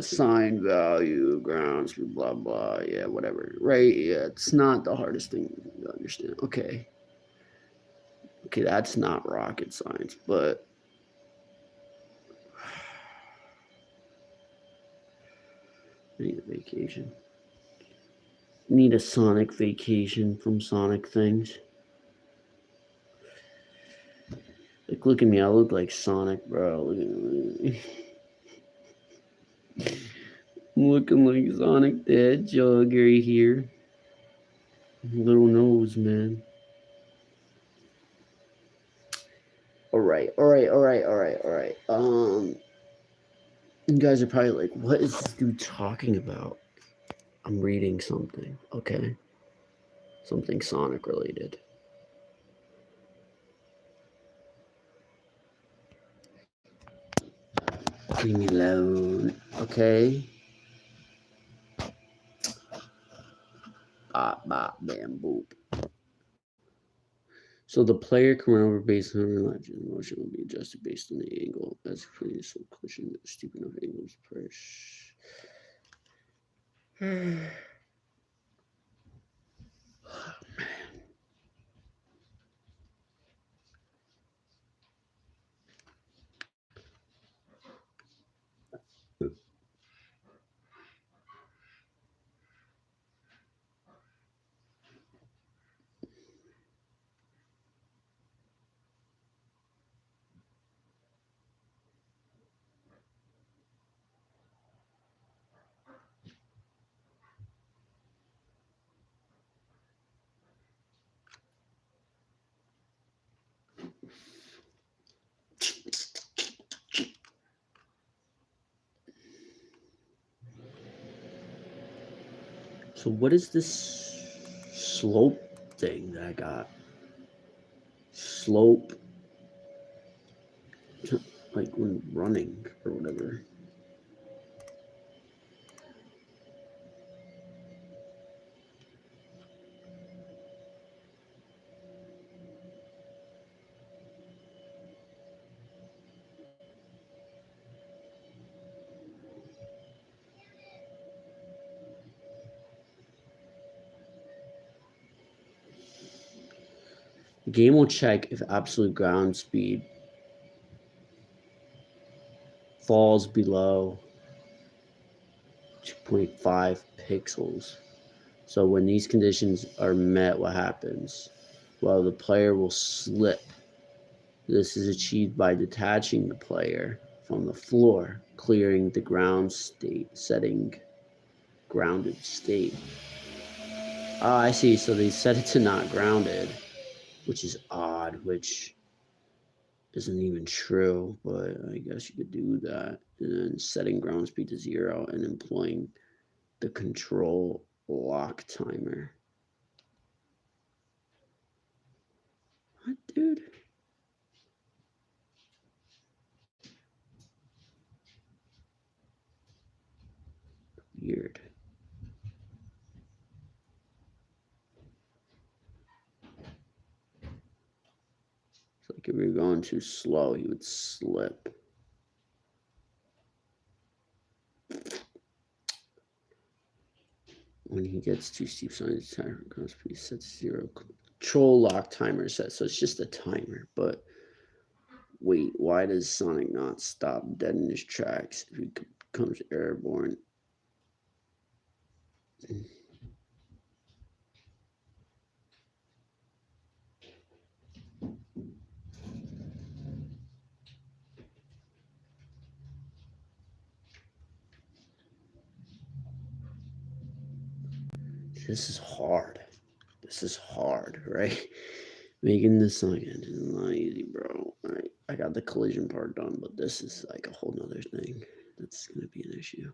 sine value, grounds, blah blah, yeah, whatever, right? Yeah, it's not the hardest thing to understand. Okay, that's not rocket science, but I need a vacation. I need a Sonic vacation from Sonic things. Like, look at me, I look like Sonic, bro. Look at me. I'm looking like Sonic the Hedgehog right here. Little nose, man. All right. You guys are probably like, what is this dude talking about? I'm reading something. Okay. Something Sonic related. Leave me alone. Okay. Bop, bop, bam, boop. So the player can run over based on her legend. The motion will be adjusted based on the angle. As clean so collision that steep enough angles push. So what is this slope thing that I got? Slope, like when running or whatever. The game will check if absolute ground speed falls below 2.5 pixels. So when these conditions are met, what happens? Well, the player will slip. This is achieved by detaching the player from the floor, clearing the ground state, setting grounded state. Ah, I see. So they set it to not grounded, which is odd, which isn't even true, but I guess you could do that. And then setting ground speed to 0 and employing the control lock timer. What, dude? Weird. It's like if we were going too slow, he would slip. When he gets too steep, Sonic's timer comes speed set to 0. Control lock timer set, so it's just a timer. But wait, why does Sonic not stop dead in his tracks if he becomes airborne? This is hard. This is hard, right? Making this Sonic engine is not easy, bro. Alright, I got the collision part done, but this is like a whole nother thing. That's gonna be an issue.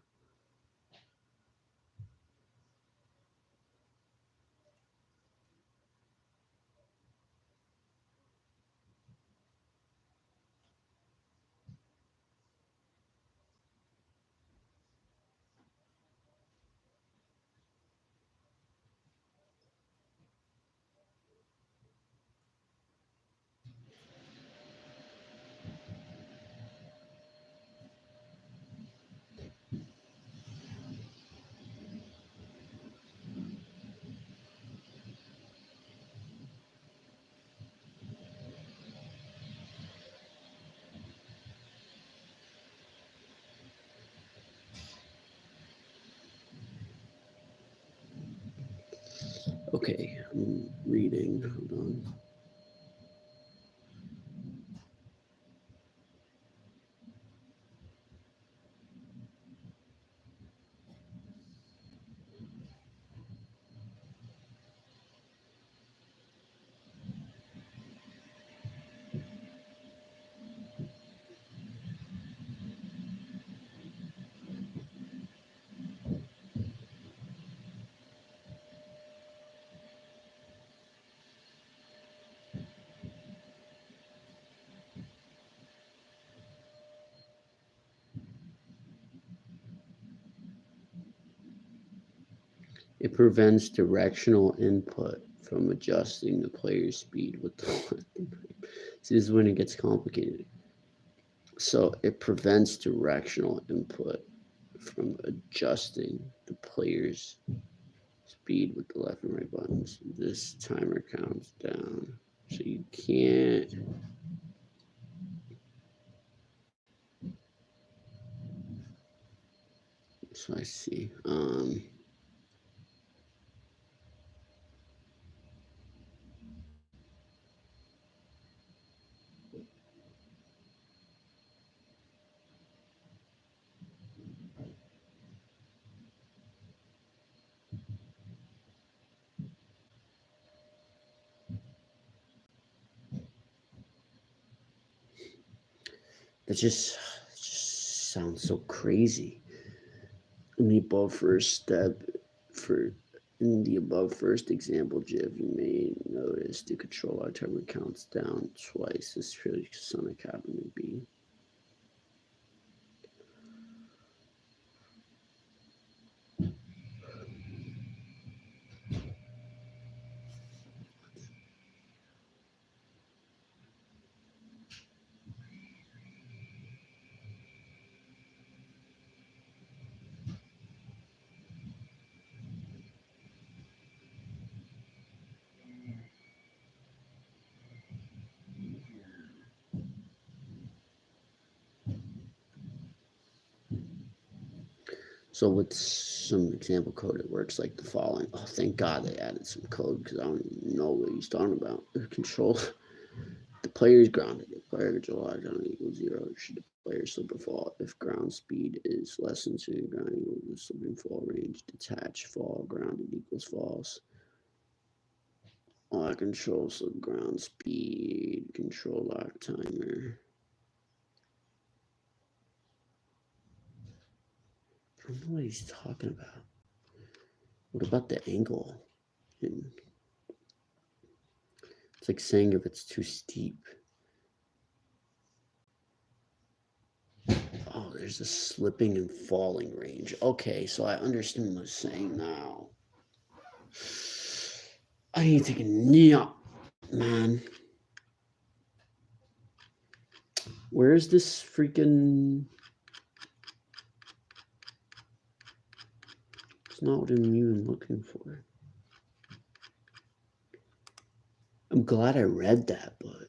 Okay, I'm reading. Hold on. It prevents directional input from adjusting the player's speed with the left and right. See, this is when it gets complicated. So it prevents directional input from adjusting the player's speed with the left and right buttons. This timer counts down. So you can't. So I see. That just sounds so crazy. In the above first example, GIF, you may notice the controller timer counts down twice. This really Sonic happened to be. So with some example code, it works like the following. Oh, thank God they added some code because I don't even know what he's talking about. The control, the player is grounded. If player control lockdown equals 0, should the player slip or fall? If ground speed is less than 2, ground equals the slip and fall range. Detach, fall, grounded equals false. Lock control, so ground speed, control lock timer. I don't know what he's talking about. What about the angle? It's like saying if it's too steep. Oh, there's a slipping and falling range. Okay, so I understand what it's saying now. I need to take a nap, man. Where's this freaking... It's not what I'm even looking for. I'm glad I read that, but...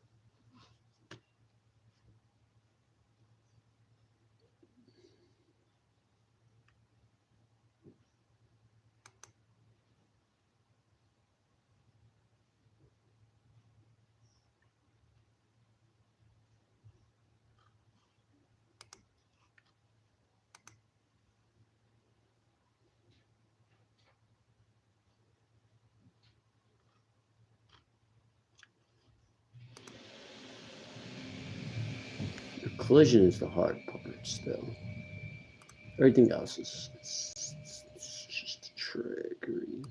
The collision is the hard part still. Everything else is it's just trickery.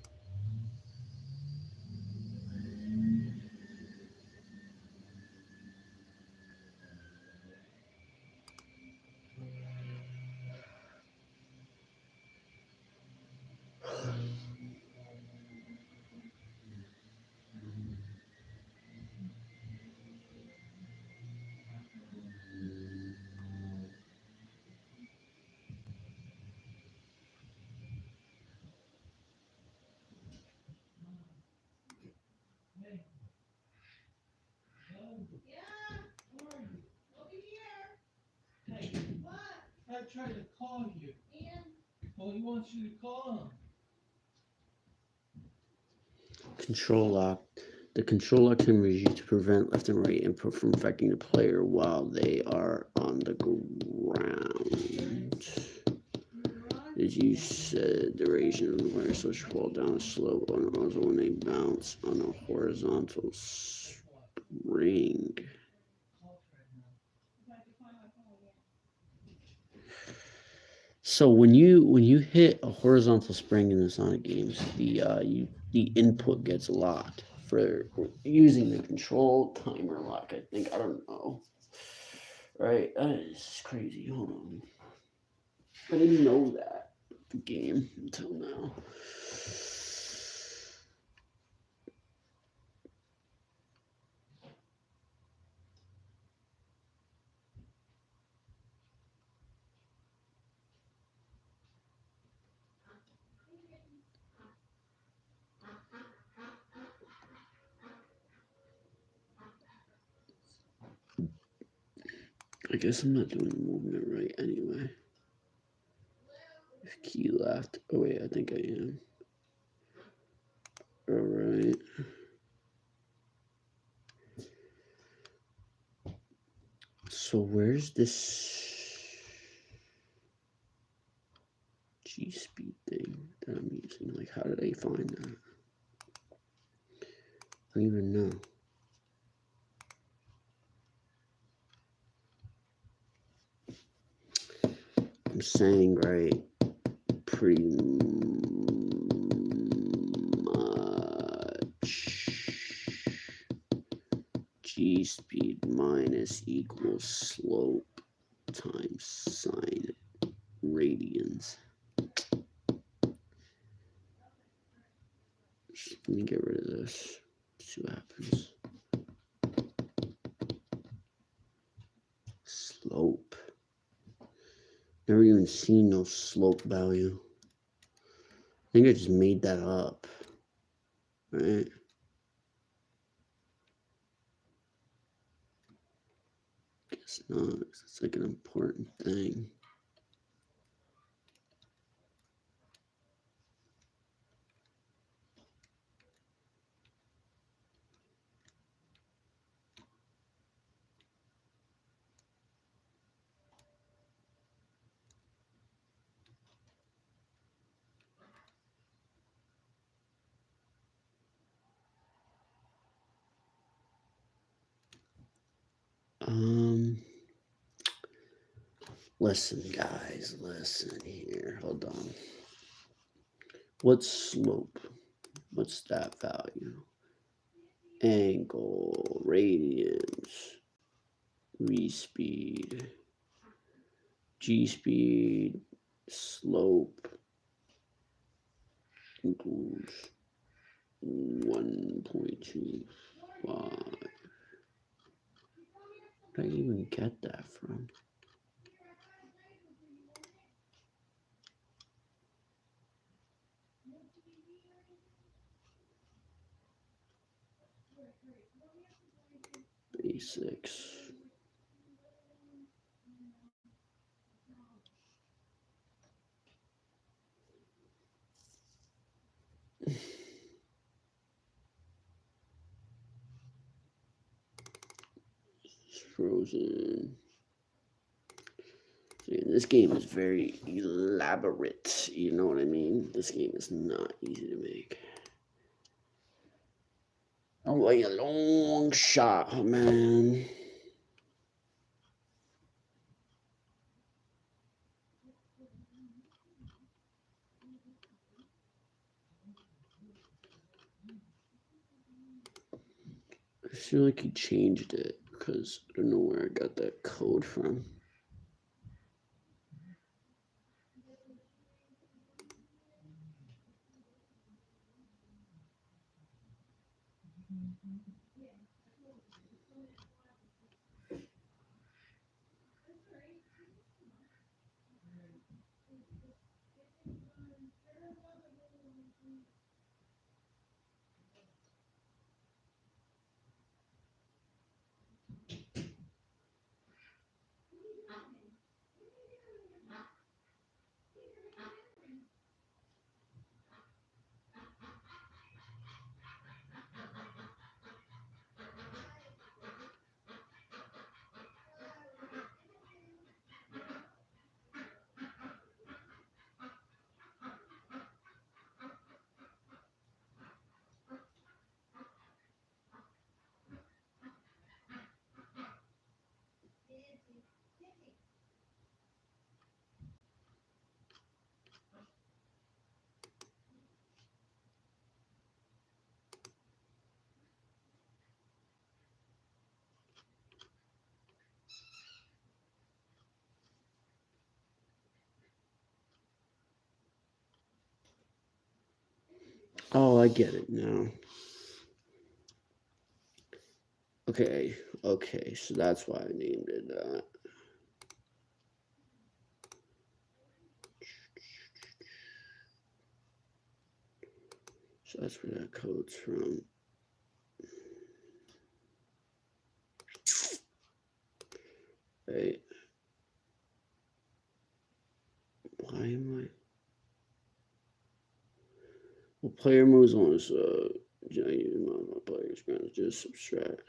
I tried to call you. Well, he wants you to call him. Control lock. The control lock can be used to prevent left and right input from affecting the player while they are on the ground. As you said, the duration of the player switch fall down a slope and also when they bounce on a horizontal spring. So when you hit a horizontal spring in the Sonic games, the input gets locked for using the control timer lock. I think, I don't know. Right, that is crazy. Hold on, I didn't know that the game until now. I guess I'm not doing the movement right anyway. If key left. Oh wait, I think I am. Alright. So where's this G-speed thing that I'm using? Like, how did I find that? I don't even know. I'm saying right pretty much G-speed minus equals slope times sine radians. Let me get rid of this. See what happens. Slope. Never even seen no slope value. I think I just made that up. Right? Guess not. It's like an important thing. Listen, guys, listen here. Hold on. What's slope? What's that value? Angle, radians, respeed, G speed slope equals 1.25. Where did I even get that from? Basics. Frozen. This game is very elaborate. You know what I mean? This game is not easy to make. Oh, like a long shot, man. I feel like he changed it because I don't know where I got that code from. Oh, I get it now. Okay, so that's why I named it that. So that's where that code's from. Right. Why am I? Well, player moves on is giant amount of players gonna just subtract.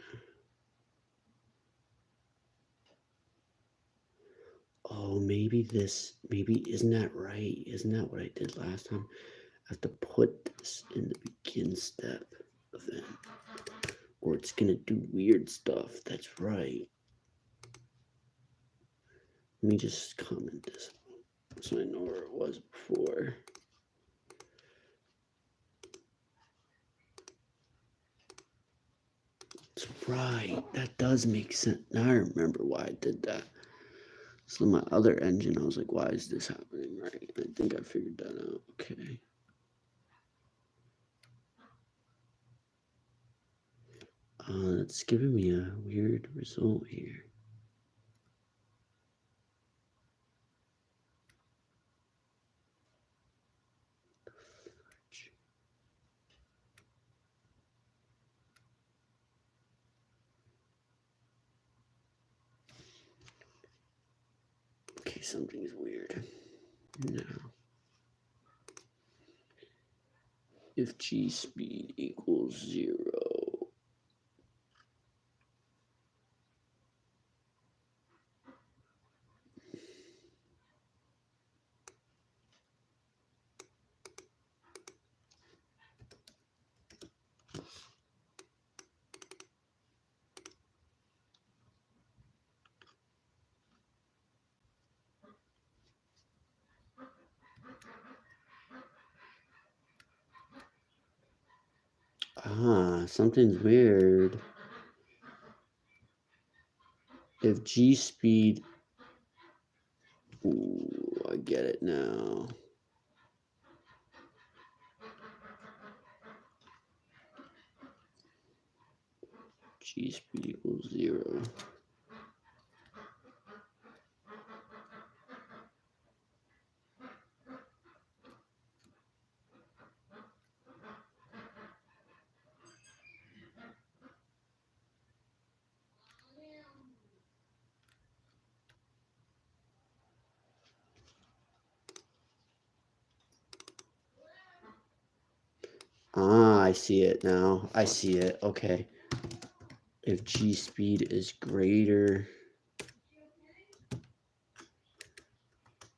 Oh, maybe isn't that right? Isn't that what I did last time? I have to put this in the begin step event, or it's gonna do weird stuff. That's right. Let me just comment this so I know where it was before. That's right. That does make sense. Now I remember why I did that. So my other engine, I was like, why is this happening? Right. I think I figured that out. Okay. It's giving me a weird result here. Okay, something's weird. Now, if G speed equals 0, something's weird. If G speed Ooh, I get it now. G speed equals 0. Ah, I see it now. I see it. Okay. If G speed is greater,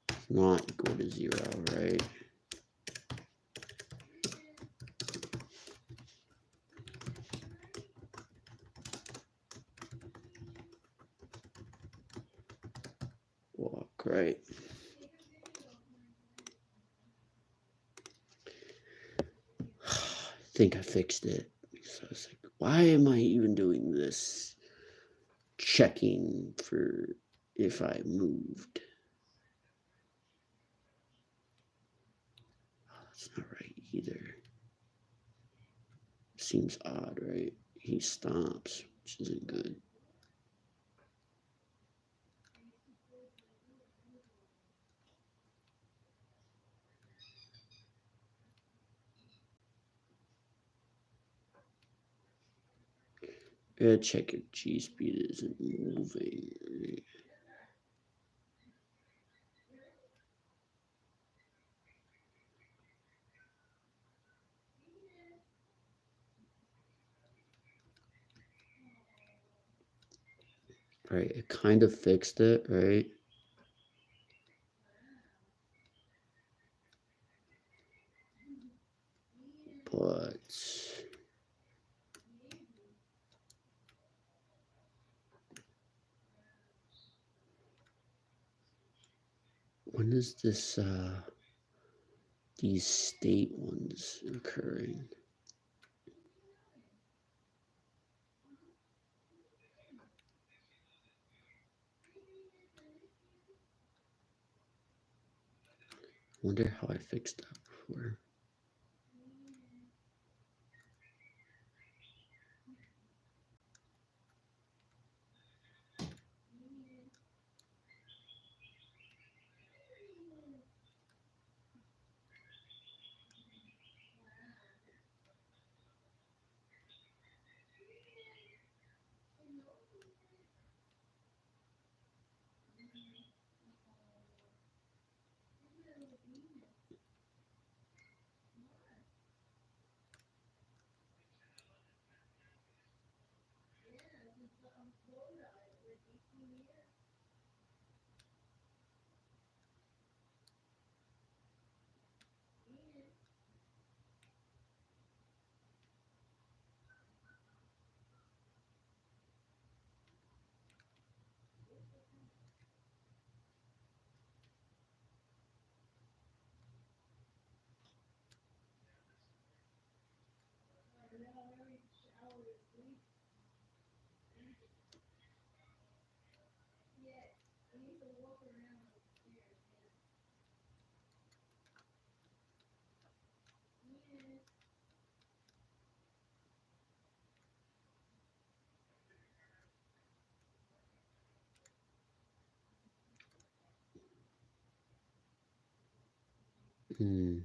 it's not equal to 0, right? Walk, right? I think I fixed it. So I was like, why am I even doing this? Checking for if I moved. Oh, that's not right either. Seems odd, right? He stops, which isn't good. Gotta check if G speed isn't moving. Right? Right, it kind of fixed it, right? But when is this these state ones occurring? I wonder how I fixed that before. Hmm.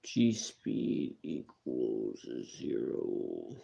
G speed equals 0.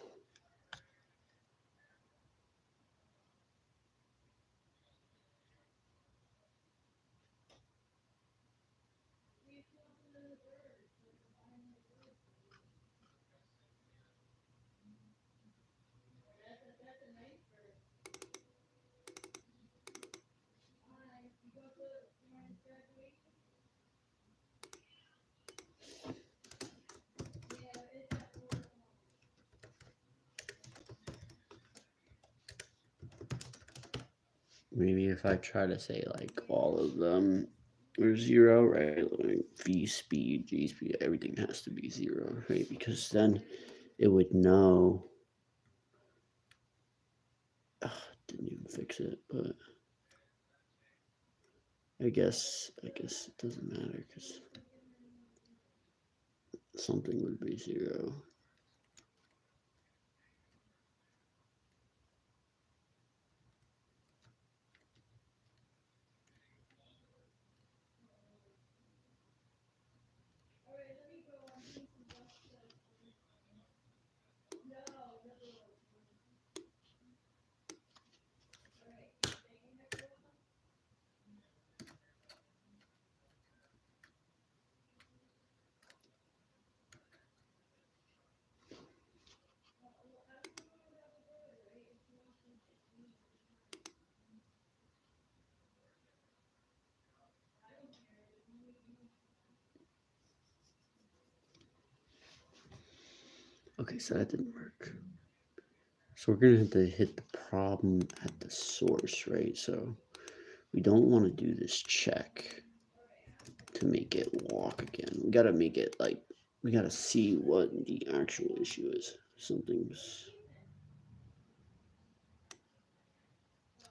Maybe if I try to say like all of them or 0, right? Like V speed, G speed, everything has to be 0, right? Because then it would know. Didn't even fix it, but I guess it doesn't matter because something would be 0. Okay, so that didn't work. So we're gonna have to hit the problem at the source, right? So we don't want to do this check to make it walk again. We gotta make it like, we gotta see what the actual issue is. Something's,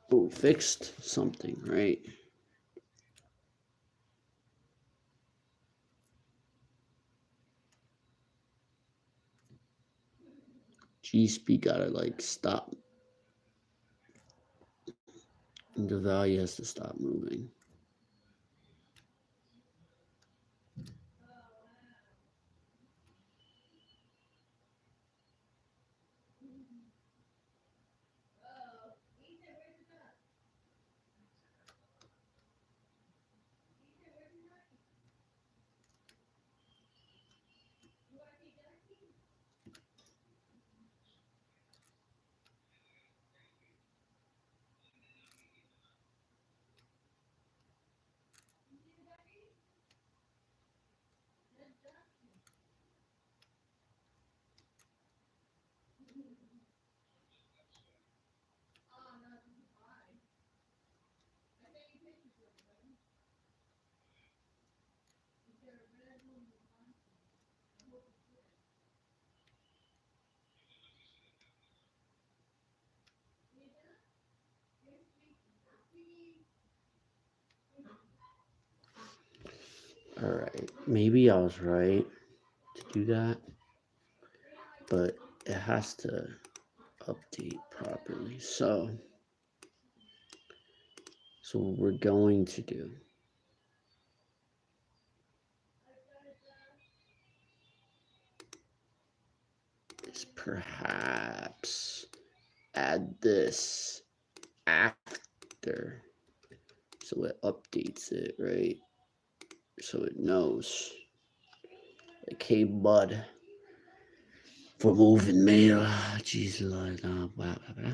but we fixed something, right? GSP gotta like stop. And the value has to stop moving. All right, maybe I was right to do that, but it has to update properly. So what we're going to do is perhaps add this after, so it updates it, right? So it knows, like, hey bud, for moving mail. Jeez, Lord, blah, blah, blah.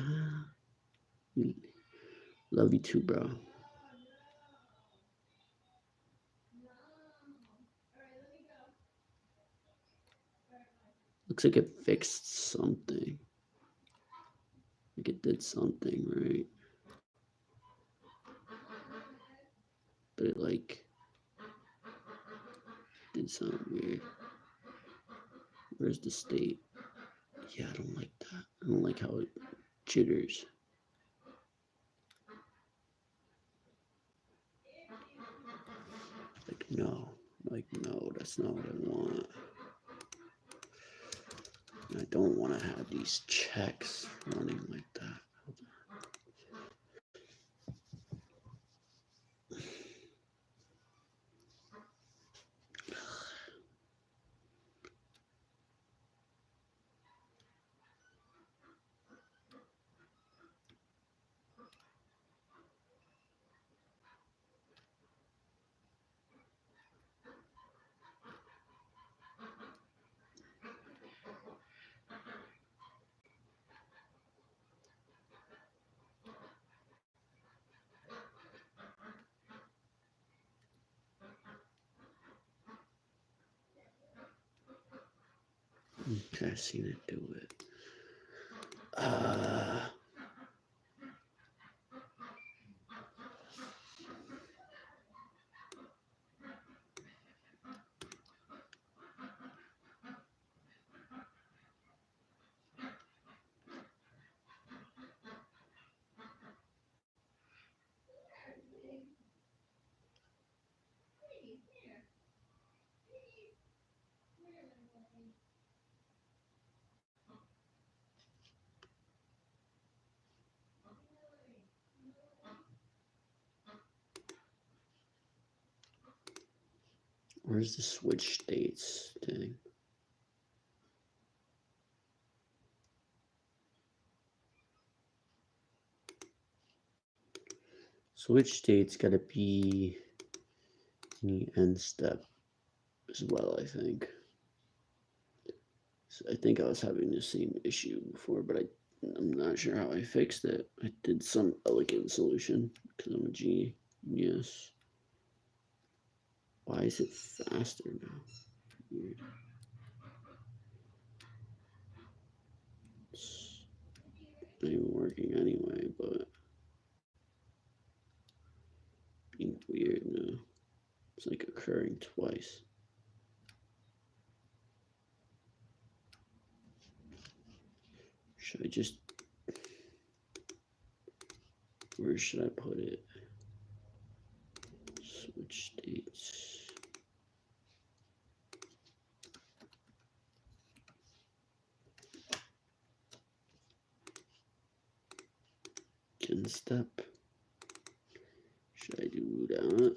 Love you too, bro. Looks like it fixed something. Like it did something, right? But it like did something weird. Where's the state? Yeah, I don't like that. I don't like how it jitters. Like no, that's not what I want. I don't want to have these checks running like that. Okay, I've seen it do it. Where's the switch states thing? Switch state's gotta be in the end step as well, I think. So I think I was having the same issue before, but I'm not sure how I fixed it. I did some elegant solution because I'm a genius. Why is it faster now? Weird. It's not even working anyway, but being weird now. It's like occurring twice. Should I just, where should I put it? Switch states. Can step. Should I do that?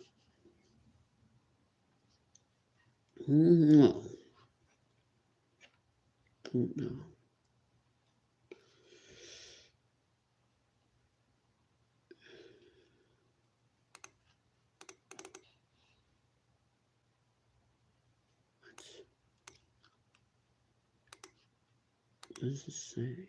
No. Don't know. What does it say?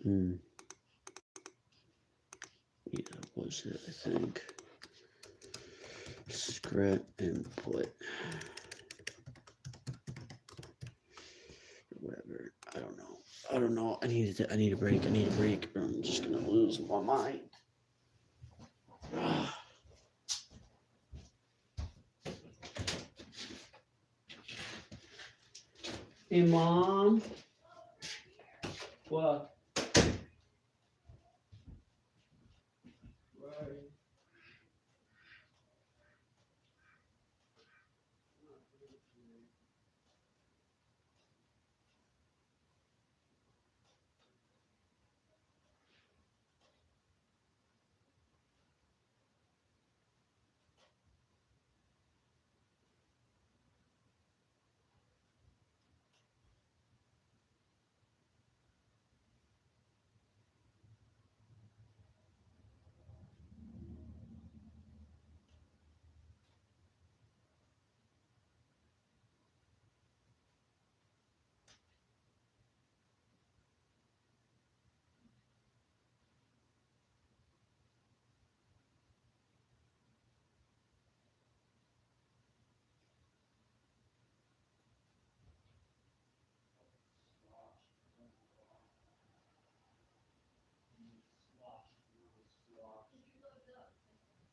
Yeah, that was it, I think. Script input. Whatever. I don't know. I don't know. I need a break. I need a break. Or I'm just gonna lose my mind. Hey, Mom. What? Right.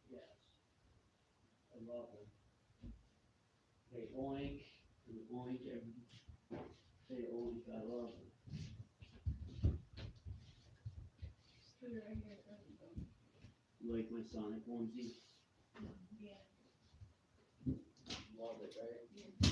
Yes, I love them. They oink and oink every. They oink. I love them. You like my Sonic onesie? Yeah. Love it, right? Yeah.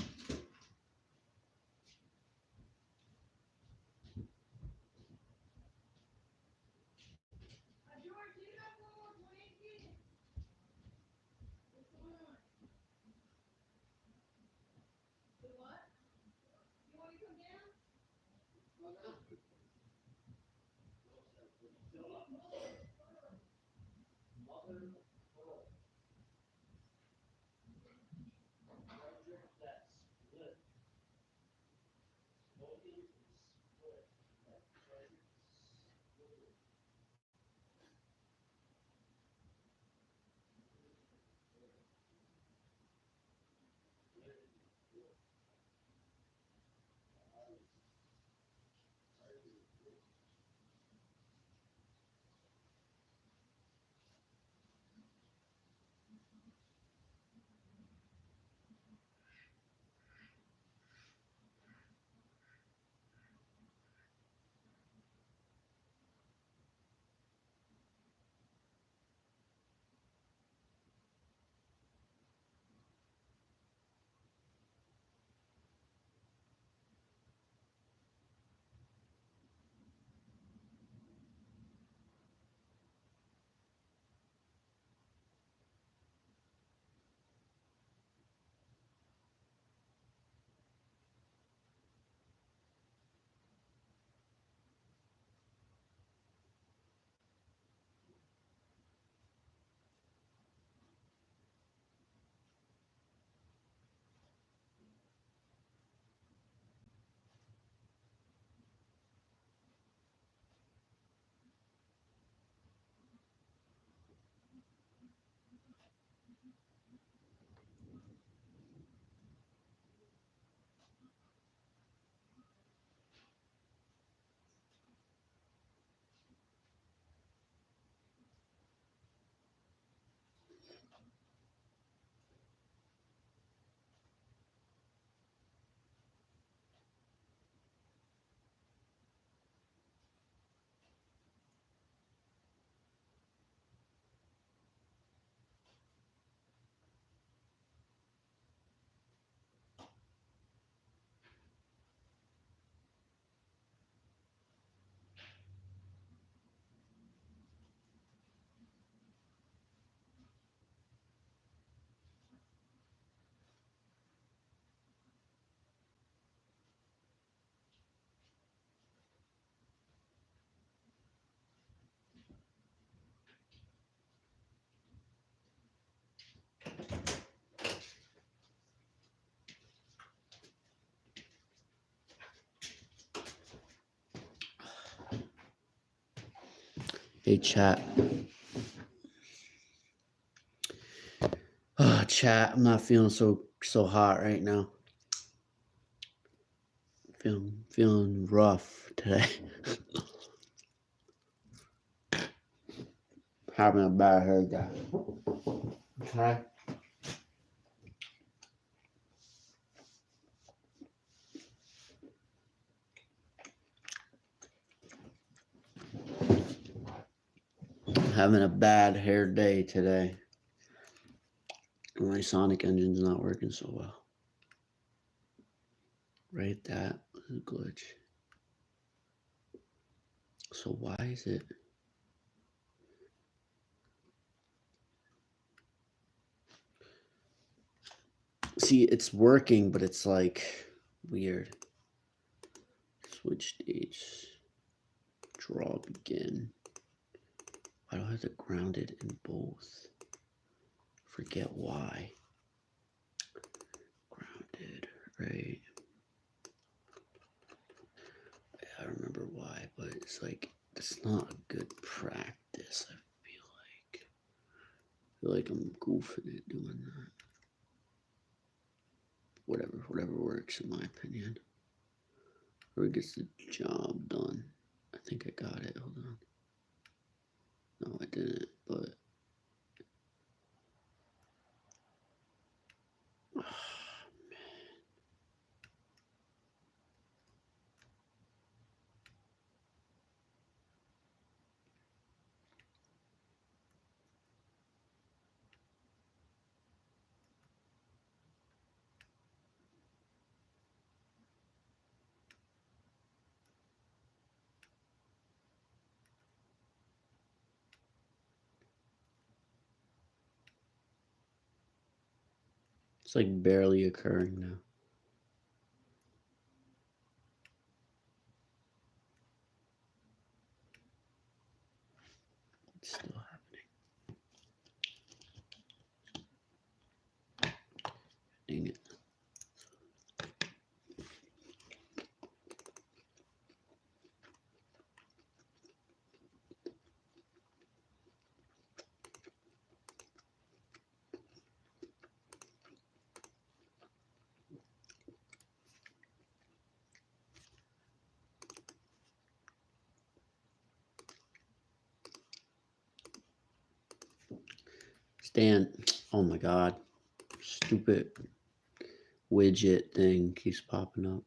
Hey, chat. Oh, chat, I'm not feeling so hot right now. Feeling rough today. Having a bad hair day. Okay. Having a bad hair day today. My Sonic engine's not working so well. Right, that was a glitch. So why is it? See, it's working, but it's like weird. Switch stage. Draw begin. Why do I have to ground it in both? Forget why. Grounded, right? I remember why, but it's like, it's not a good practice, I feel like I'm goofing it doing that. Whatever works in my opinion. Or gets the job done. I think I got it, hold on. No, I didn't, but it's like barely occurring now. It's still happening. Dang it. Stan, oh my god. Stupid widget thing keeps popping up.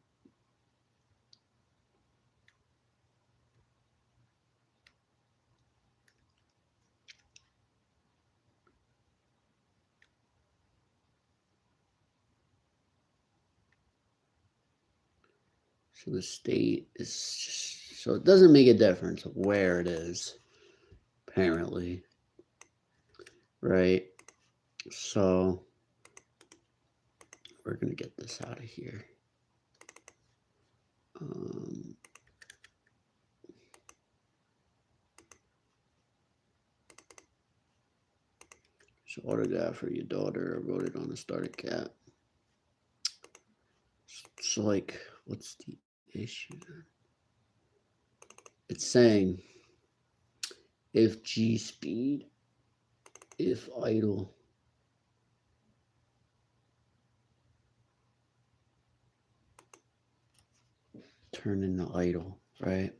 So the state is just, so it doesn't make a difference where it is, apparently. Right? So we're gonna get this out of here. So autograph for your daughter. I wrote it on the starter cap. So like, what's the issue then? It's saying if G speed, if idle. Turn into idle, right?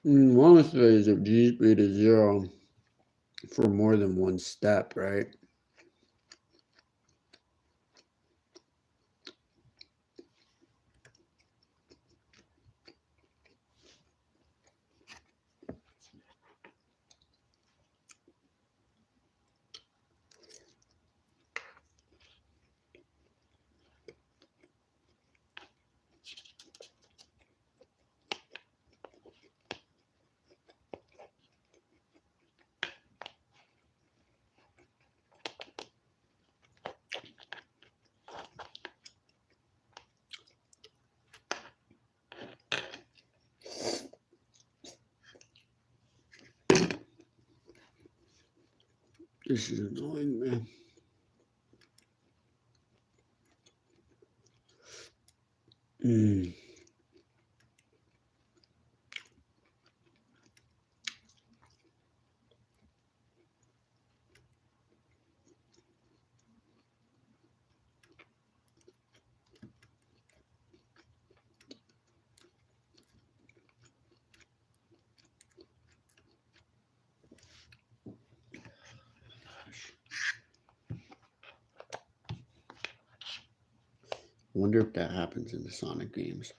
One of the is if G speed is 0 for more than one step, right? This is annoying, man. Wonder if that happens in the Sonic games.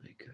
Like,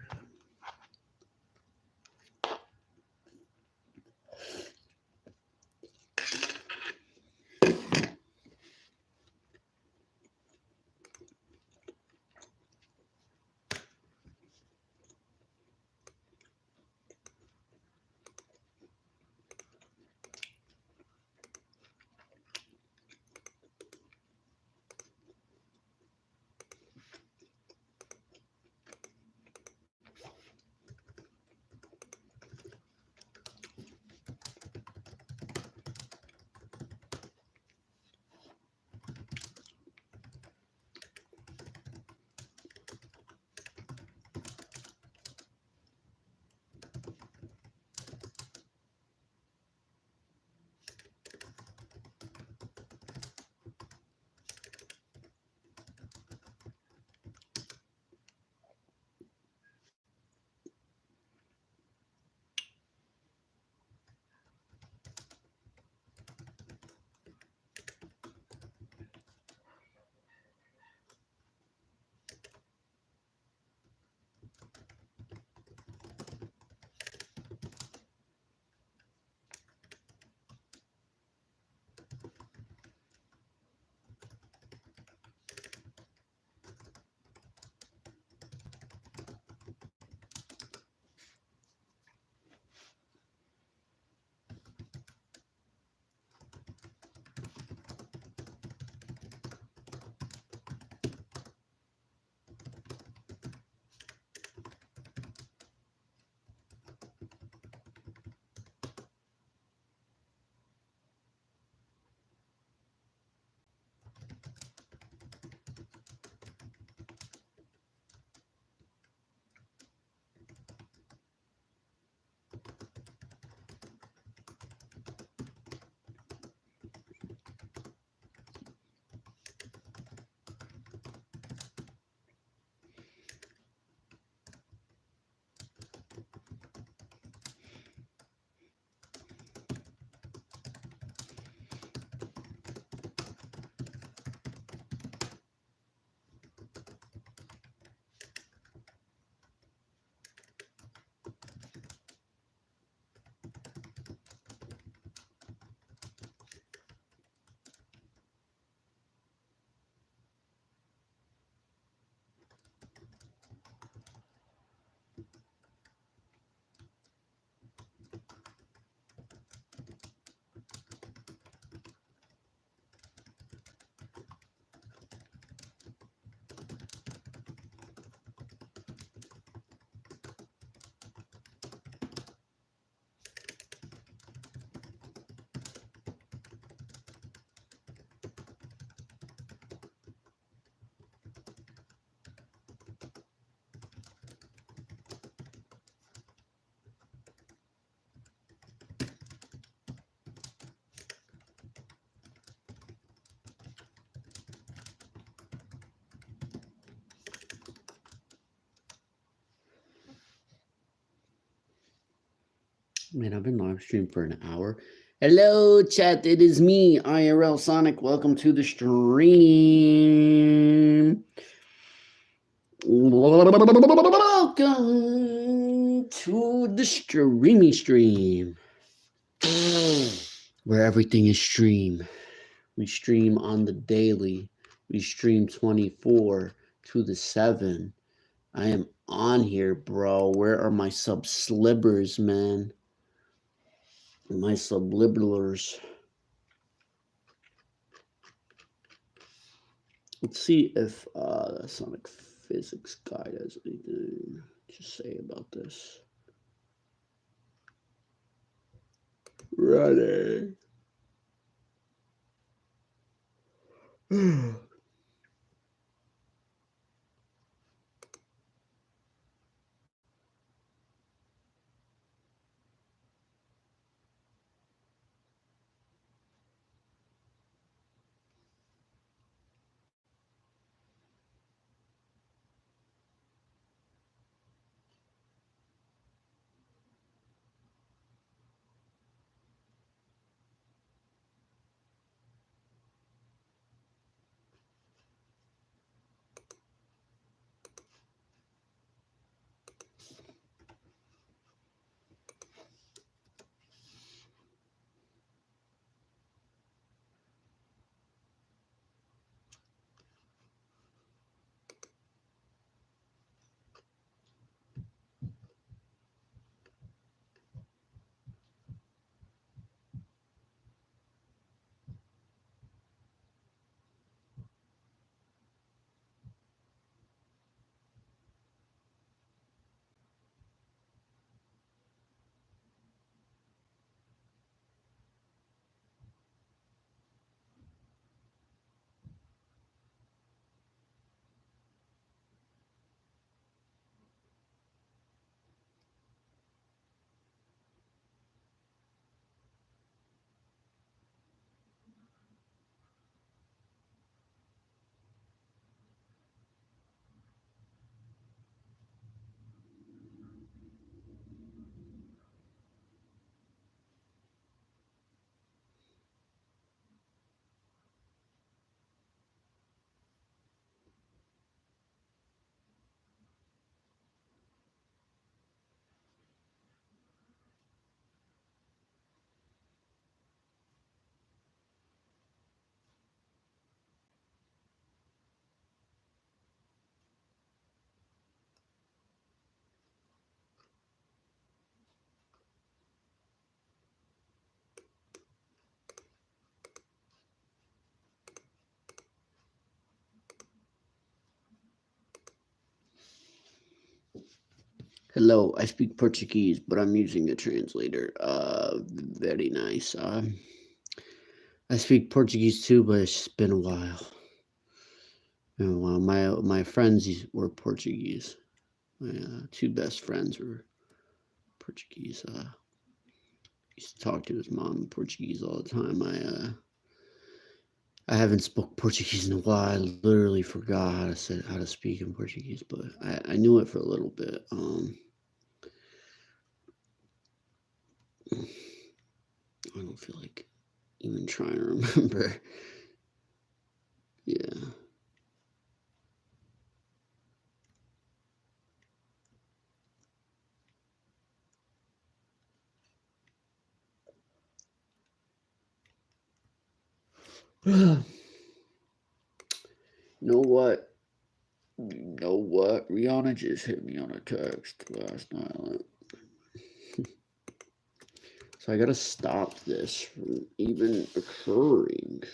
man, I've been live streaming for an hour. Hello, chat. It is me, IRL Sonic. Welcome to the stream. Welcome to the streamy stream, where everything is stream. We stream on the daily. We stream 24 to the 7. I am on here, bro. Where are my sub-slibbers, man? My subliminals. Let's see if the Sonic Physics Guide has anything to say about this. Ready. Hello, I speak Portuguese, but I'm using a translator. Very nice. I speak Portuguese too, but it's been a while. My friends were Portuguese. My two best friends were Portuguese. Used to talk to his mom in Portuguese all the time. I haven't spoke Portuguese in a while. I literally forgot how to speak in Portuguese, but I knew it for a little bit. I don't feel like even trying to remember. Yeah. You know what? You know what? Rihanna just hit me on a text last night. So I gotta stop this from even occurring.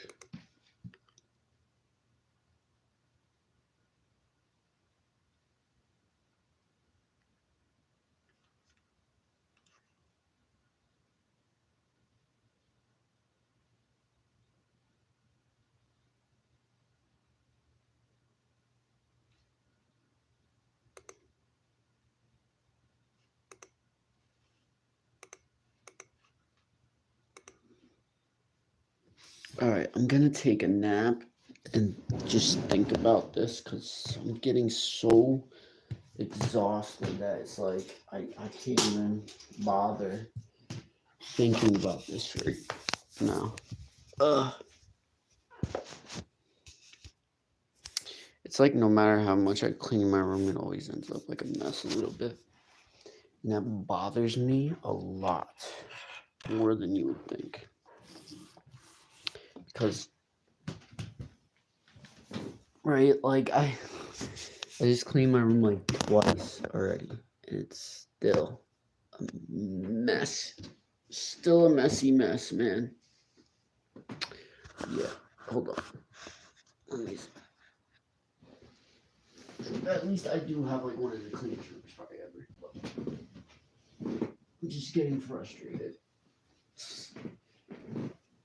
Alright, I'm gonna take a nap and just think about this because I'm getting so exhausted that it's like I can't even bother thinking about this right now. It's like no matter how much I clean my room, it always ends up like a mess a little bit. And that bothers me a lot, more than you would think. Because, right, like I just cleaned my room like twice already, and it's still a mess. Still a messy mess, man. Yeah, hold on. Let me see. At least I do have like one of the cleanest rooms probably ever. But I'm just getting frustrated.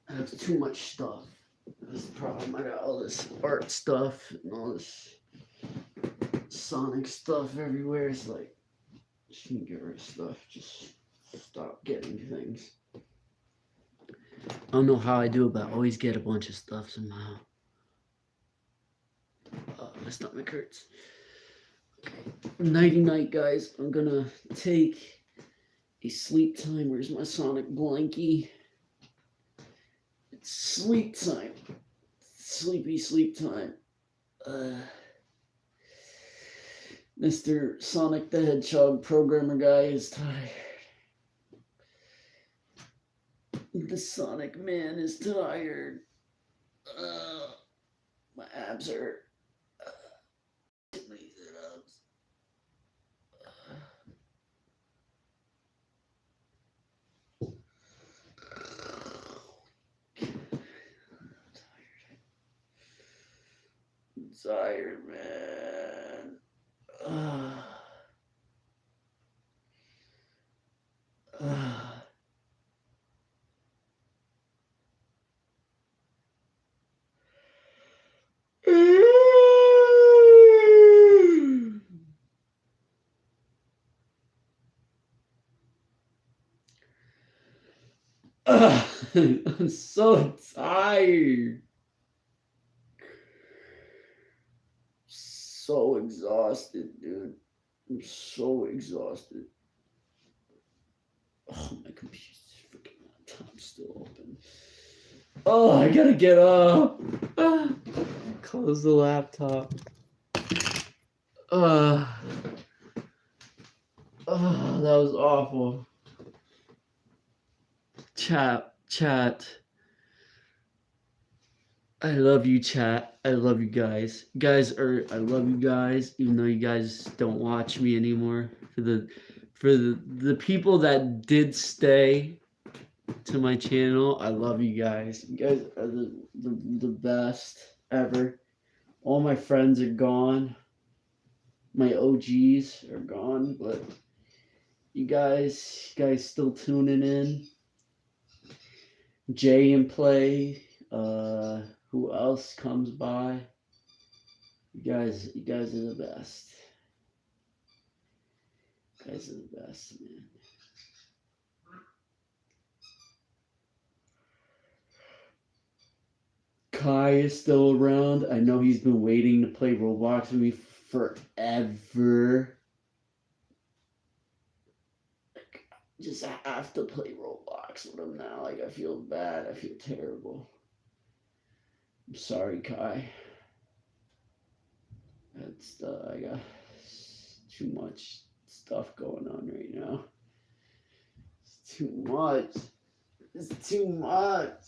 I have too much stuff. This is the problem. I got all this art stuff and all this Sonic stuff everywhere. It's like, just need to get rid of stuff. Just stop getting things. I don't know how I do it, but I always get a bunch of stuff somehow. My stomach hurts. Okay. Nighty night, guys. I'm gonna take a sleep time. Where's my Sonic blankie? It's sleep time. Sleepy sleep time. Mr. Sonic the Hedgehog programmer guy is tired. The Sonic man is tired. My abs hurt. Tired, man. I'm so tired. So exhausted, dude. I'm so exhausted. Oh, my computer's freaking laptop's still open. Oh, I gotta get up. Close the laptop. That was awful. Chat. I love you, chat. I love you guys. I love you guys, even though you guys don't watch me anymore. For the people that did stay to my channel, I love you guys. You guys are the best ever. All my friends are gone. My OGs are gone, but you guys still tuning in. Jay and Play. Who else comes by? You guys are the best. You guys are the best, man. Kai is still around. I know he's been waiting to play Roblox with me forever. Like, I just have to play Roblox with him now. Like, I feel bad. I feel terrible. I'm sorry, Kai. I got too much stuff going on right now. It's too much. It's too much.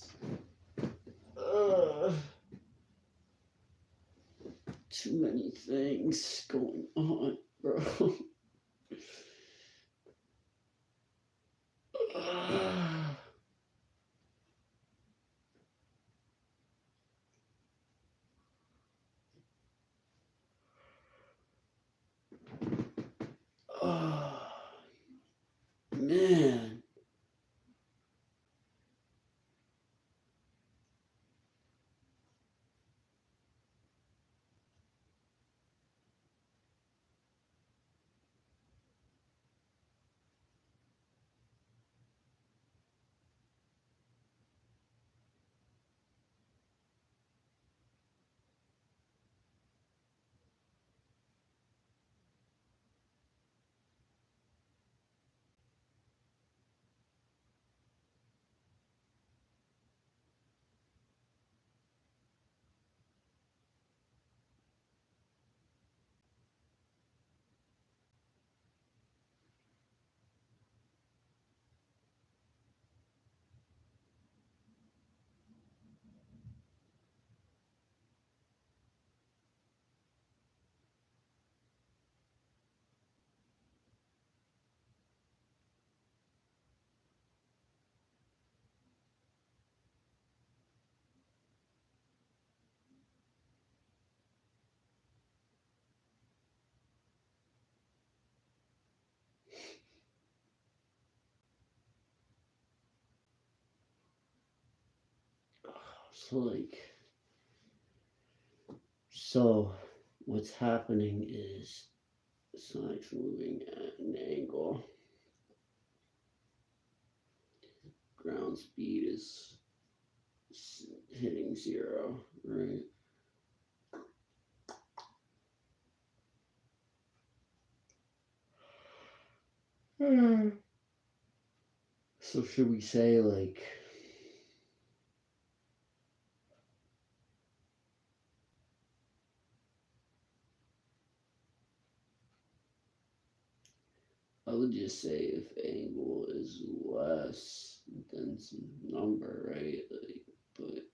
Too many things going on, bro. Man. It's like So what's happening is Sonic's moving at an angle. Ground speed is hitting 0, right? So should we say like I would just say if angle is less than some number, right? Like, but it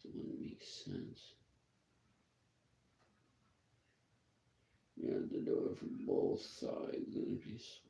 wouldn't make sense. You have to do it for both sides and just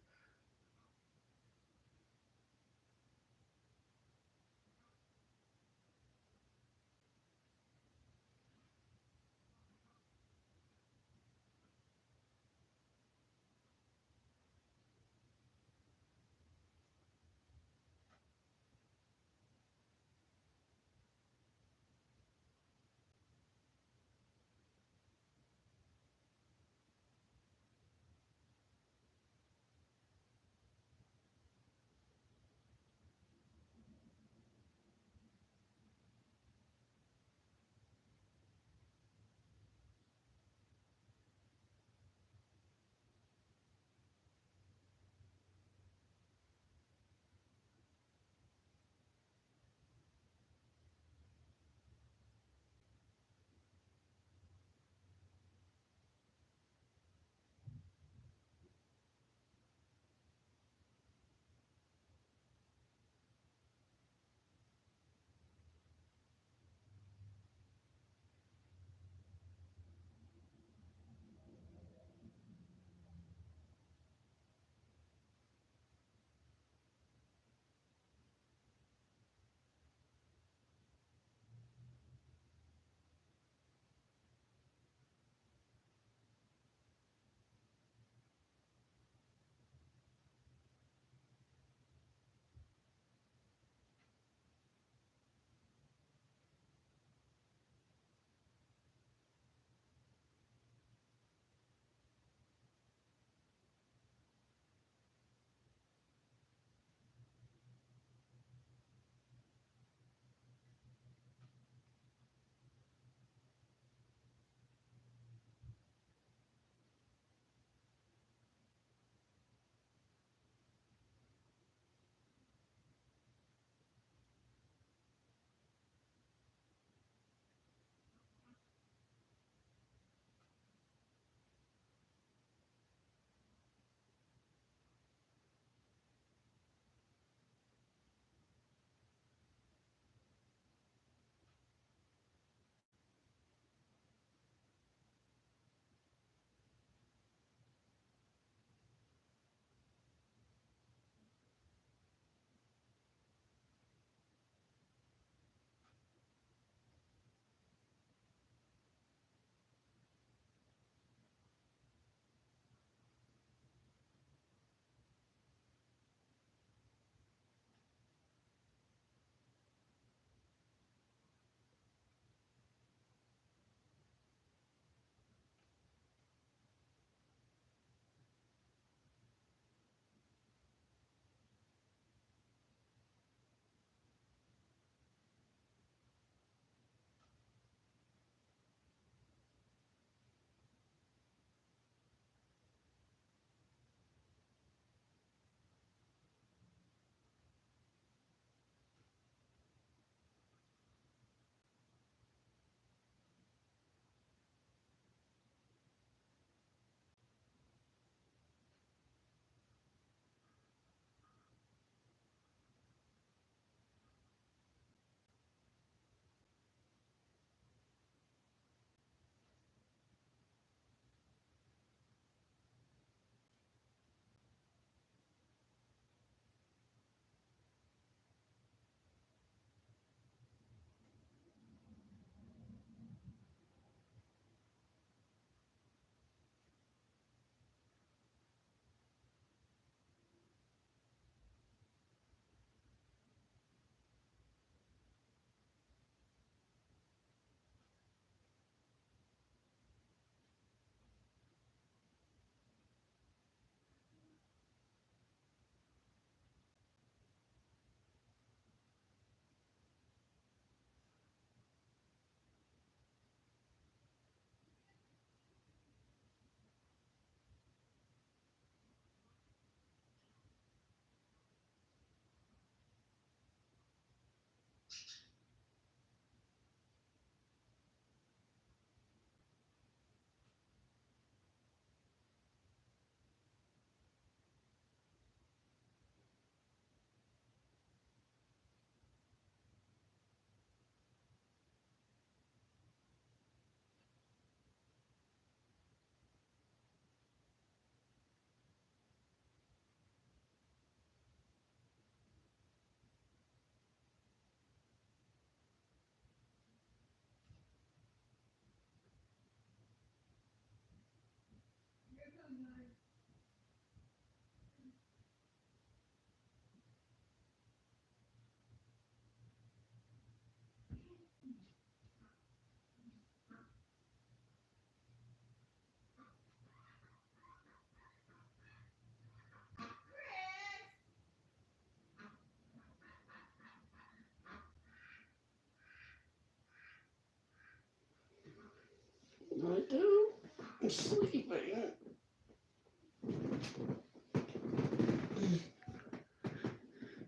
I'm sleeping.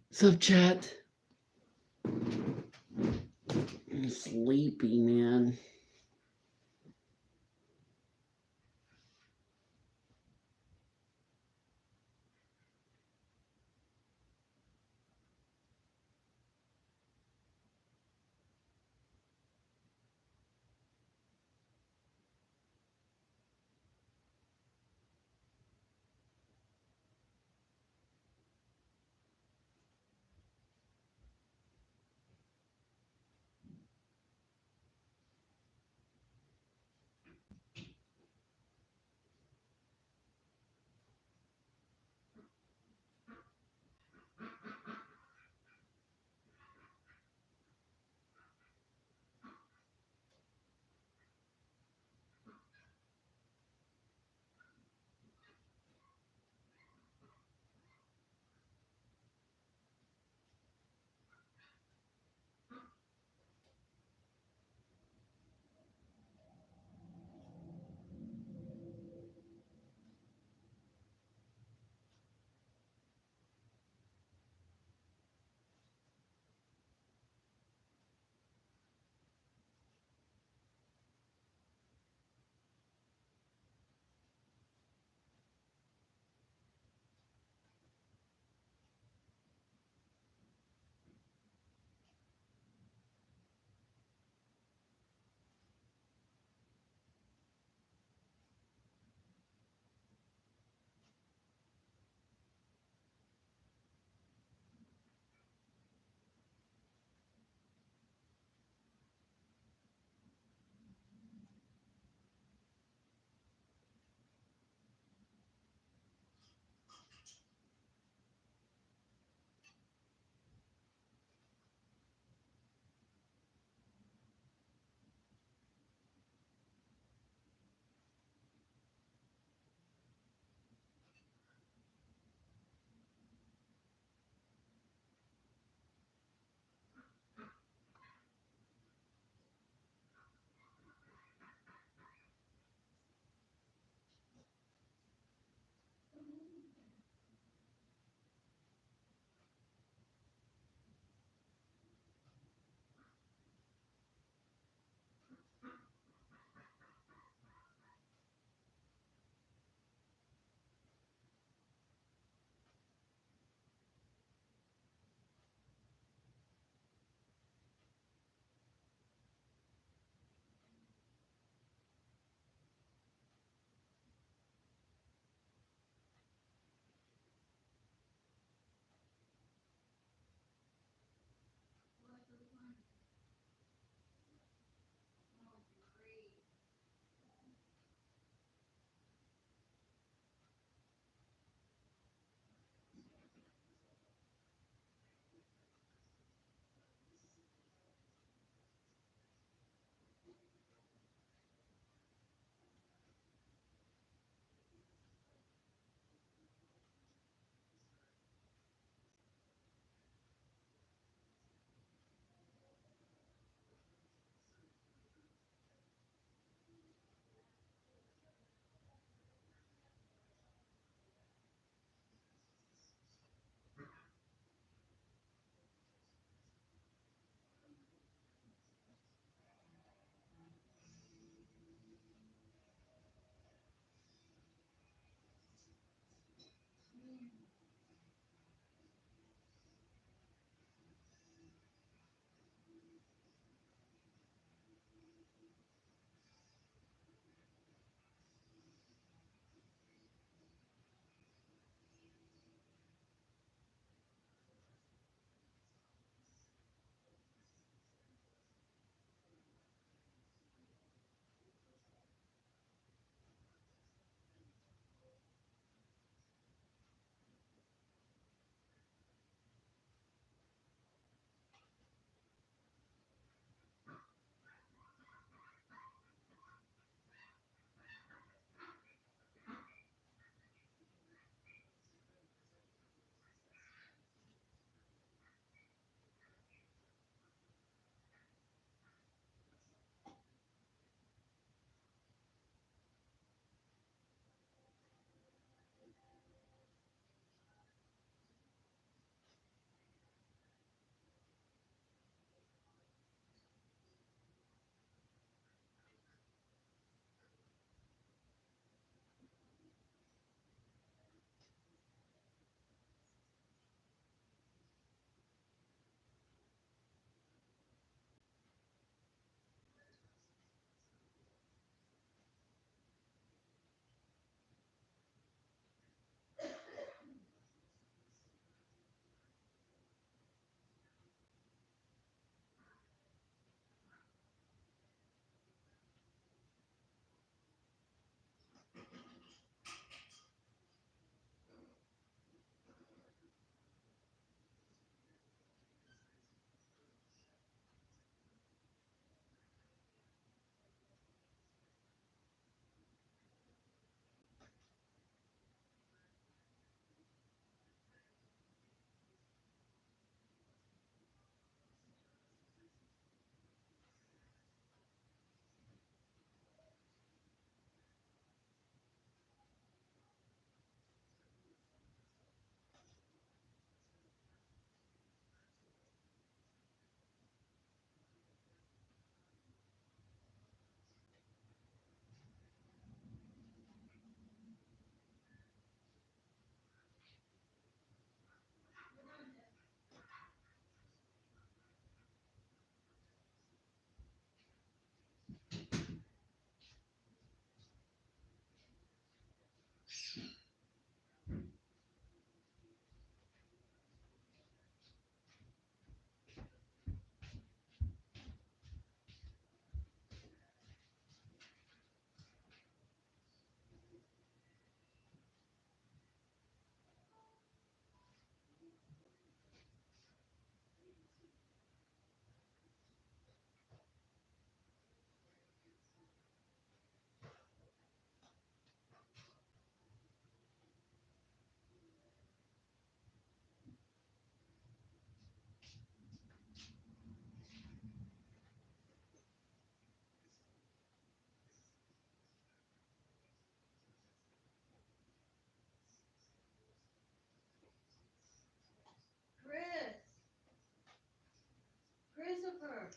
What's up, chat? I'm sleepy, man.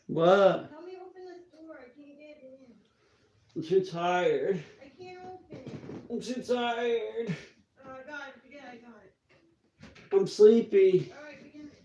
What? Help me open this door. I can't get in. I'm too tired. I can't open it. I'm too tired. Oh, I got it. Forget I got it. I'm sleepy. All right, begin it.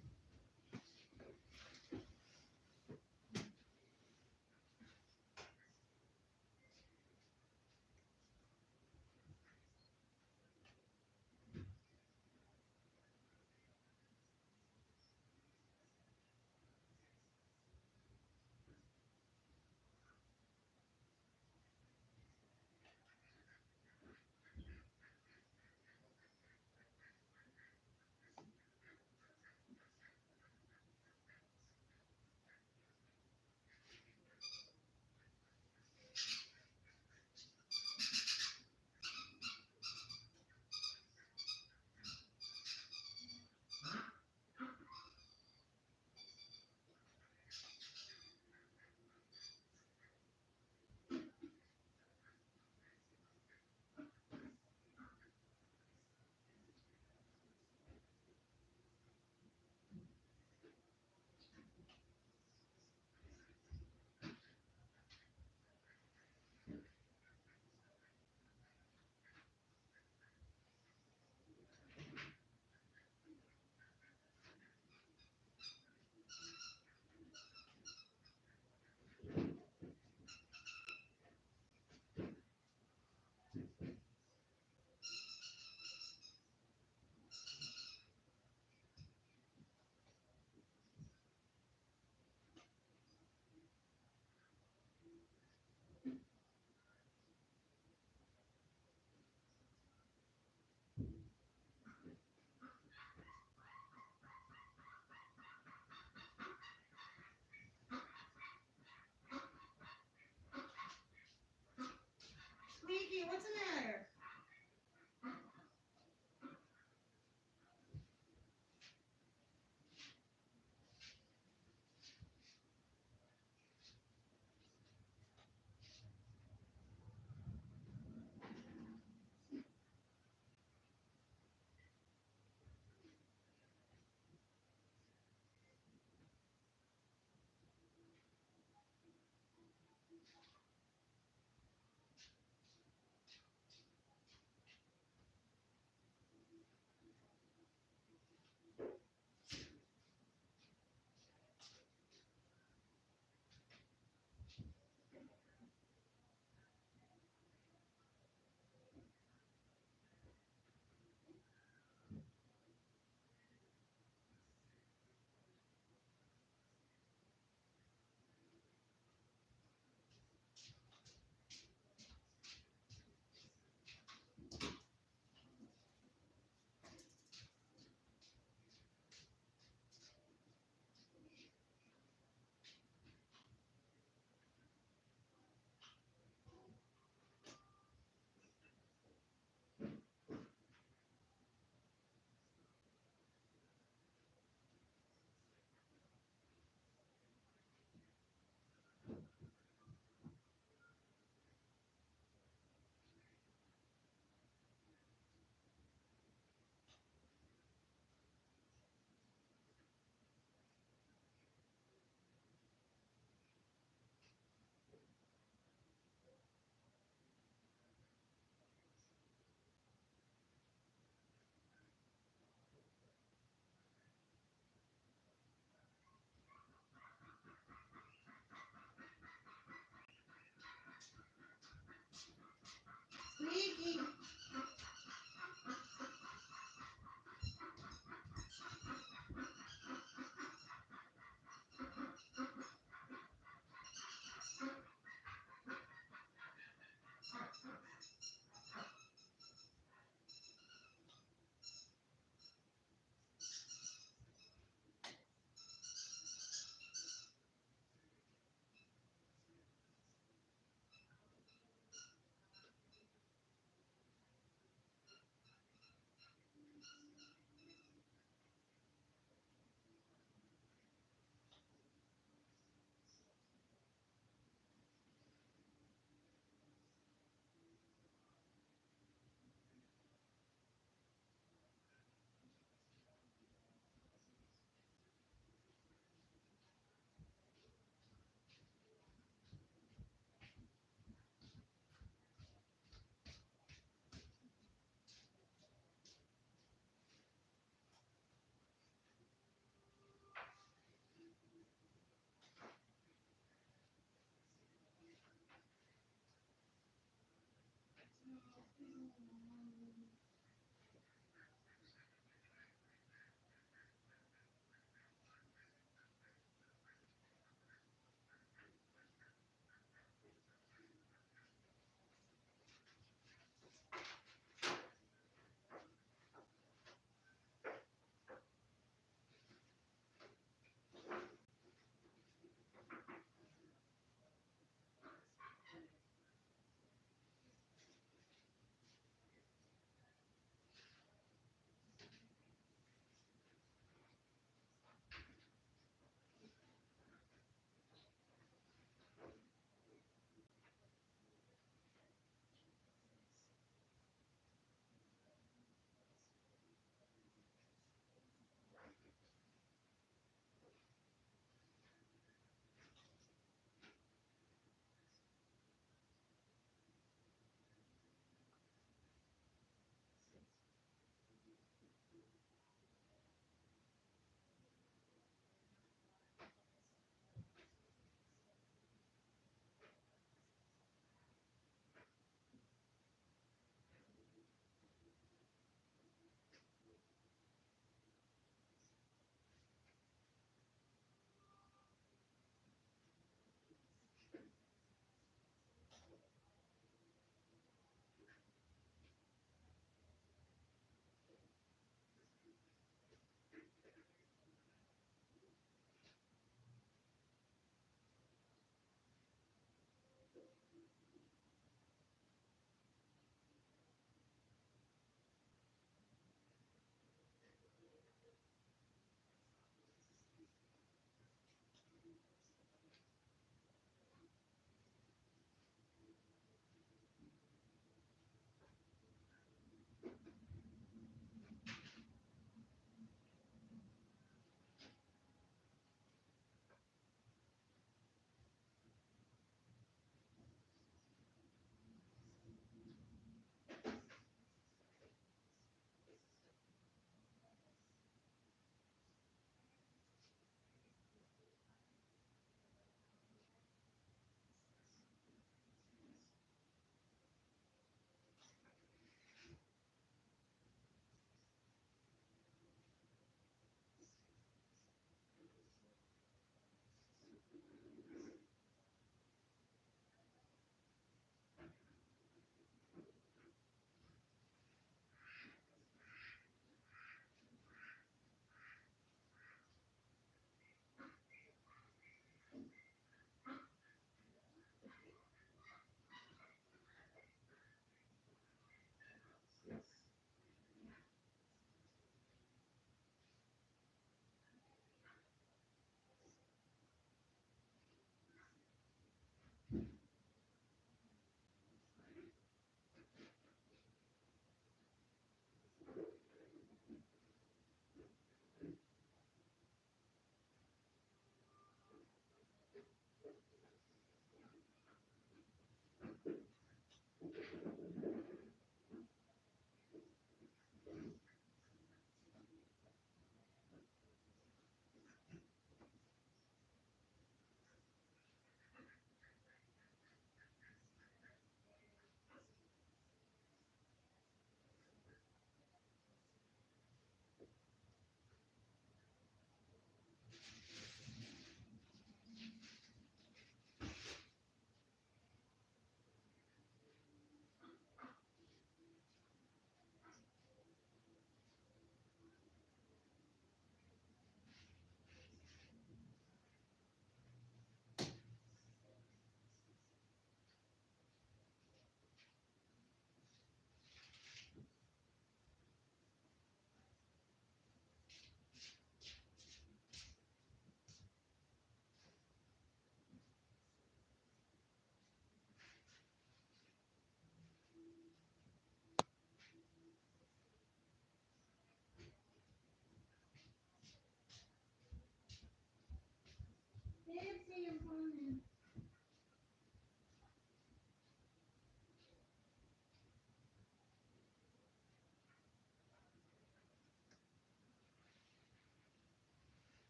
Fancy and fun.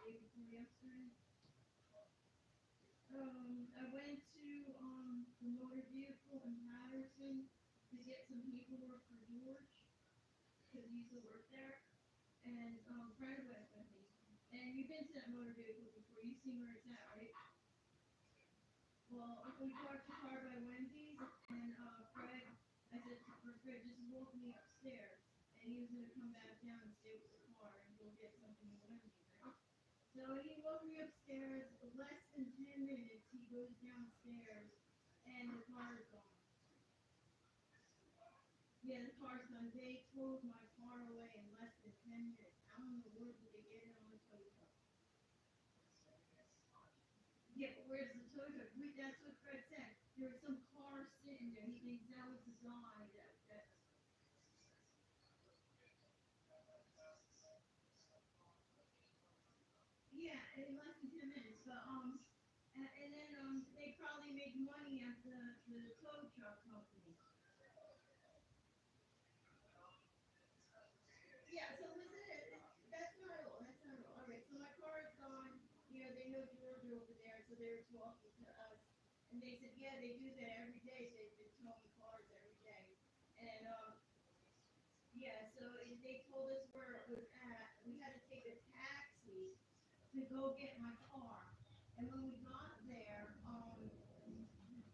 day before yesterday. I went to the motor vehicle in Patterson to get some paperwork for George because he used to work there, and Fred went with me. And you've been to that motor vehicle before. You've seen where it's at, right? Well, we parked the car by Wendy's, and Fred, I said for Fred, just walk me upstairs, and he was gonna come back down and stay with the car and go get something in Wendy's, right? So he walked me upstairs. Less than 10 minutes, he goes downstairs, and the car is gone. Yeah, the car's gone. They towed my car away in less than 10 minutes. How in the world did they get it on the tow truck? Yeah, but where's the tow truck? That's what Fred said. There was some car sitting there. He thinks that was the guy that yeah, in less than 10 minutes. But and then they probably make money at the tow truck company. Yeah, so listen, that's not all. That's not all. All right, so my car is gone. You know, they know George over there, so they were talking to us, and they said, yeah, they do that every day. They've been towing cars every day, and yeah, so they told us where it was at. We had to take a taxi to go get my car, and when we got there,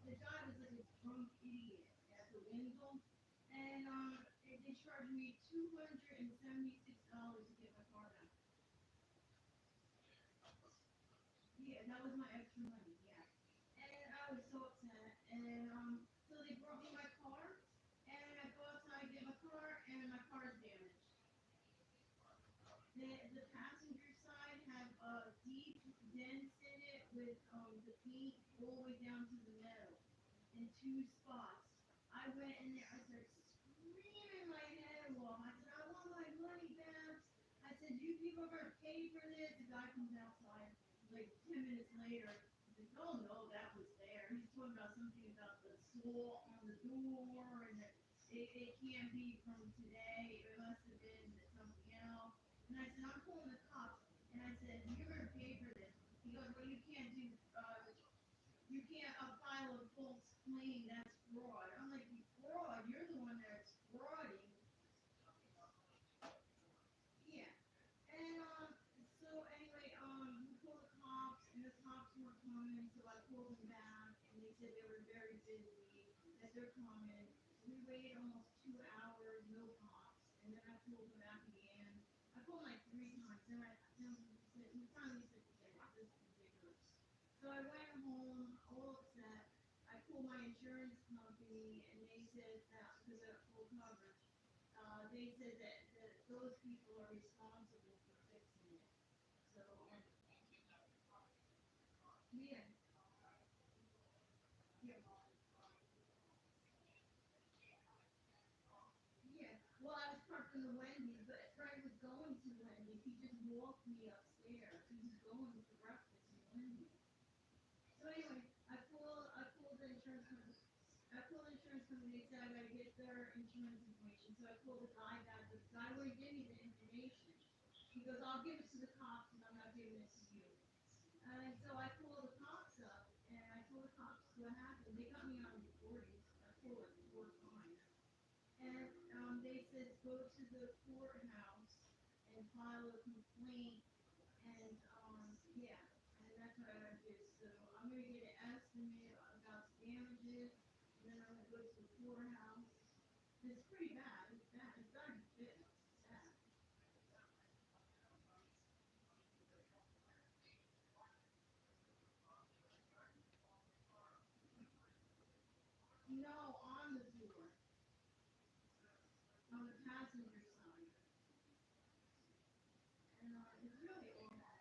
the guy was like a drunk idiot at the window, and they charged me $276 to get my car back. Yeah, that was my extra money. Yeah, and I was so upset. And so they brought me my car, and I go outside get my car, and my car is damaged. The passenger side had deep dents in it with the paint all the way down to the metal in two spots. I went in there, I started screaming my head off. I said, I want my money back. I said, you people are gonna pay for this. The guy comes outside like 10 minutes later. He's like, oh no, that was there. He's talking about something about the saw on the door and that it can't be from today. It must have been something else. And I said, I'm calling the cops. And I said, you're gonna pay for this. He goes, well, you can't do you can't file a false claim. That's fraud. I'm like, you fraud. You're the one that's frauding. Yeah. And so anyway, we called the cops, and the cops weren't coming, so I called them back, and they said they were very busy, that they're coming. We waited almost 2 hours, no cops, and then I called them back again. I called like 3 times, then we finally said, forget it, this is ridiculous. So I went home all upset. I called my insurance company, and they said that because of full coverage, they said that those people are responsible for fixing it. So, yeah, yeah, yeah. Well, I was parked in the Wendy's, but Fred was going to Wendy's. He just walked me upstairs. He was going for breakfast in Wendy's. So anyway, I called the insurance company. I called the insurance company. They said I gotta get their insurance information. So I called the guy back. The guy wouldn't give me the information. He goes, I'll give it to the cops, and I'm not giving it to you. And so I called the cops up, and I told the cops what happened. They got me on recording. I called it 4 times. And they said go to the courthouse and file a complaint. And yeah, and that's what I did. So I'm gonna get an estimate about the damages, and then I'm gonna go to the courthouse. It's pretty bad. It's bad. It's gotta be fixed. It's bad. No, on the door, on the passenger side, and it's really awful.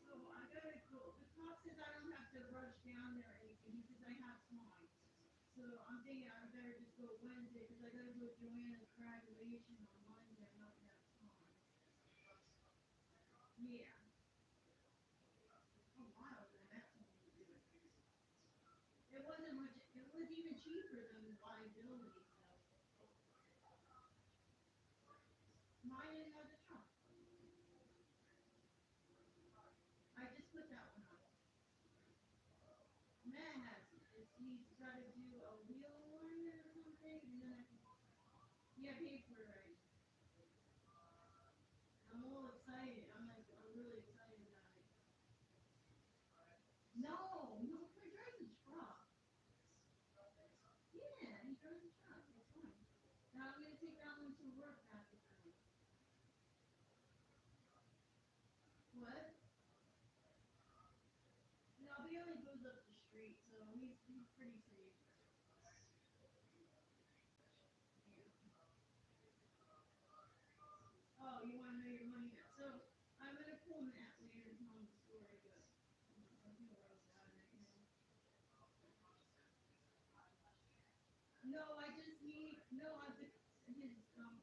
So I gotta go. The cop says I don't have to rush down there or anything. He says I have time. So I'm thinking I better just go Wednesday because I gotta go to Joanna's graduation on Monday. I'm not gonna have time. Yeah. A while than that told me to do it. It wasn't much. It was even cheaper than liability. So Now I'm gonna take that one to work after tonight. What? No, but he only goes up the street, so he's pretty safe. Oh, you want to know your money now? So I'm gonna pull Matt later and tell him the story, but I think where I was at right now. No, I just need no. His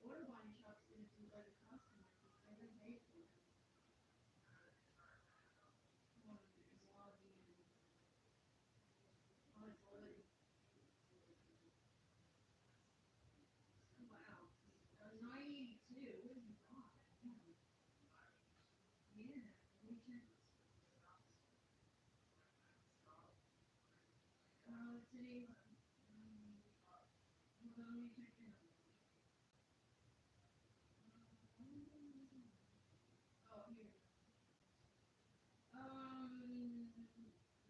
order body shop's gonna do like a customer thing. I didn't pay for it. Lobby and oh, it's already wow. 982. What have you got? Yeah. Let me check. Today's hold on, let me check it out. Oh, here.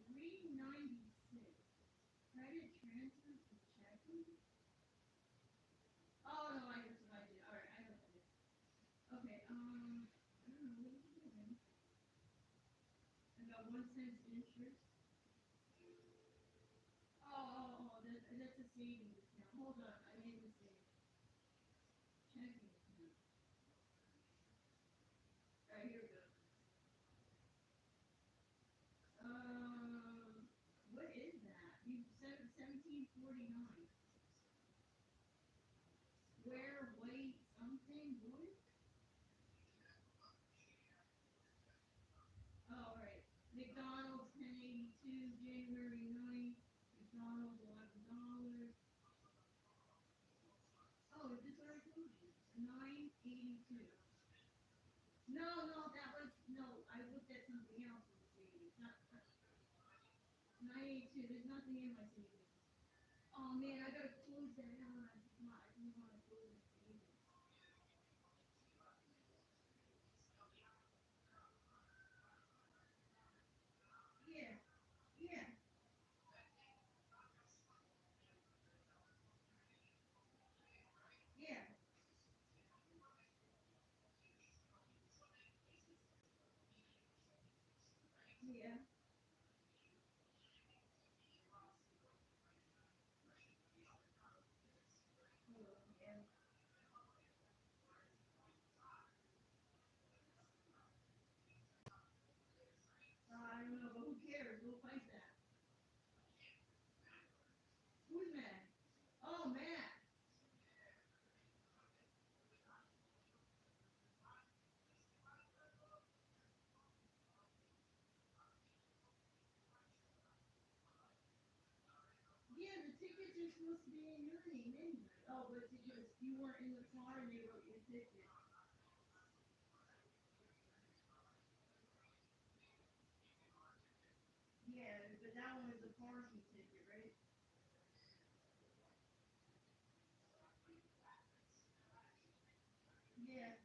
396. Credit transfer to checking? Oh no, I that's what I did. Alright, I know what I did. Okay, I don't know what you're doing. I got 1 cent interest. That's a savings account. Hold on, I made a mistake. Checking account. Alright, here we go. What is that? You said 1749. Where white something wood? Oh, right. McDonald's 1082, January 9th. McDonald's $11. Oh, is this what I told you? 982. No, that was no. I looked at something else in the savings. Not 982. There's nothing in my savings. Oh man, I gotta close that out. I didn't want to close my savings. Yeah, yeah, yeah, yeah. Oh, yeah. I don't know, but who cares? We'll fight that. Who's mad? Oh, Matt. Yeah, the tickets are supposed to be in your name anyway. Oh, but because you weren't in the car and they wrote your ticket. Yeah, but that one was a parking ticket, right? Yeah.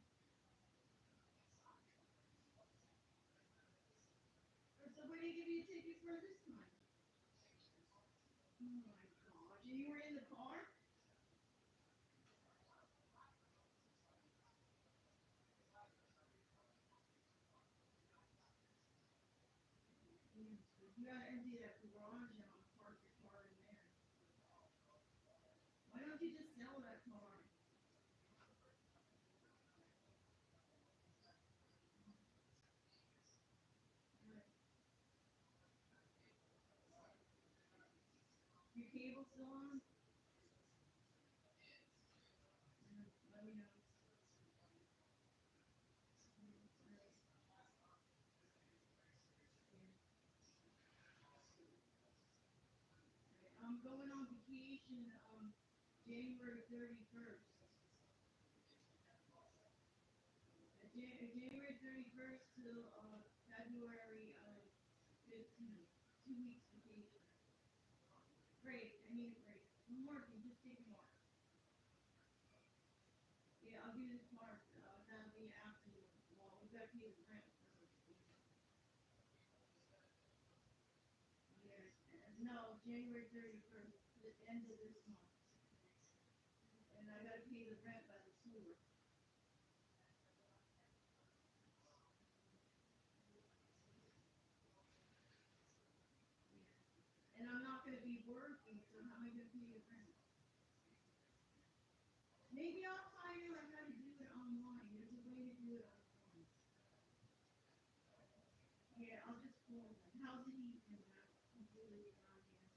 So what did they give you a ticket for this time? Oh my gosh. And you were in the car? Yeah. You gotta empty that garage out and park your car in there. Why don't you just sell that car? Right. Your cable still on? Let me know. I'm going on vacation January 31st. January 31st till February 15th. 2 weeks vacation. Break. I need a break. I'm working. Just take a mark. Yeah, I'll do this part. That'll be after. Well, we gotta pay the rent first. Yes. No, January 31st, the end of this month. And I gotta pay rent by the sewer. And I'm not gonna be working, so how am I gonna pay the rent? Maybe I'll find out how to do it online. There's a way to do it online. Yeah, I'll just call them. How's the heat in that? Completely around here.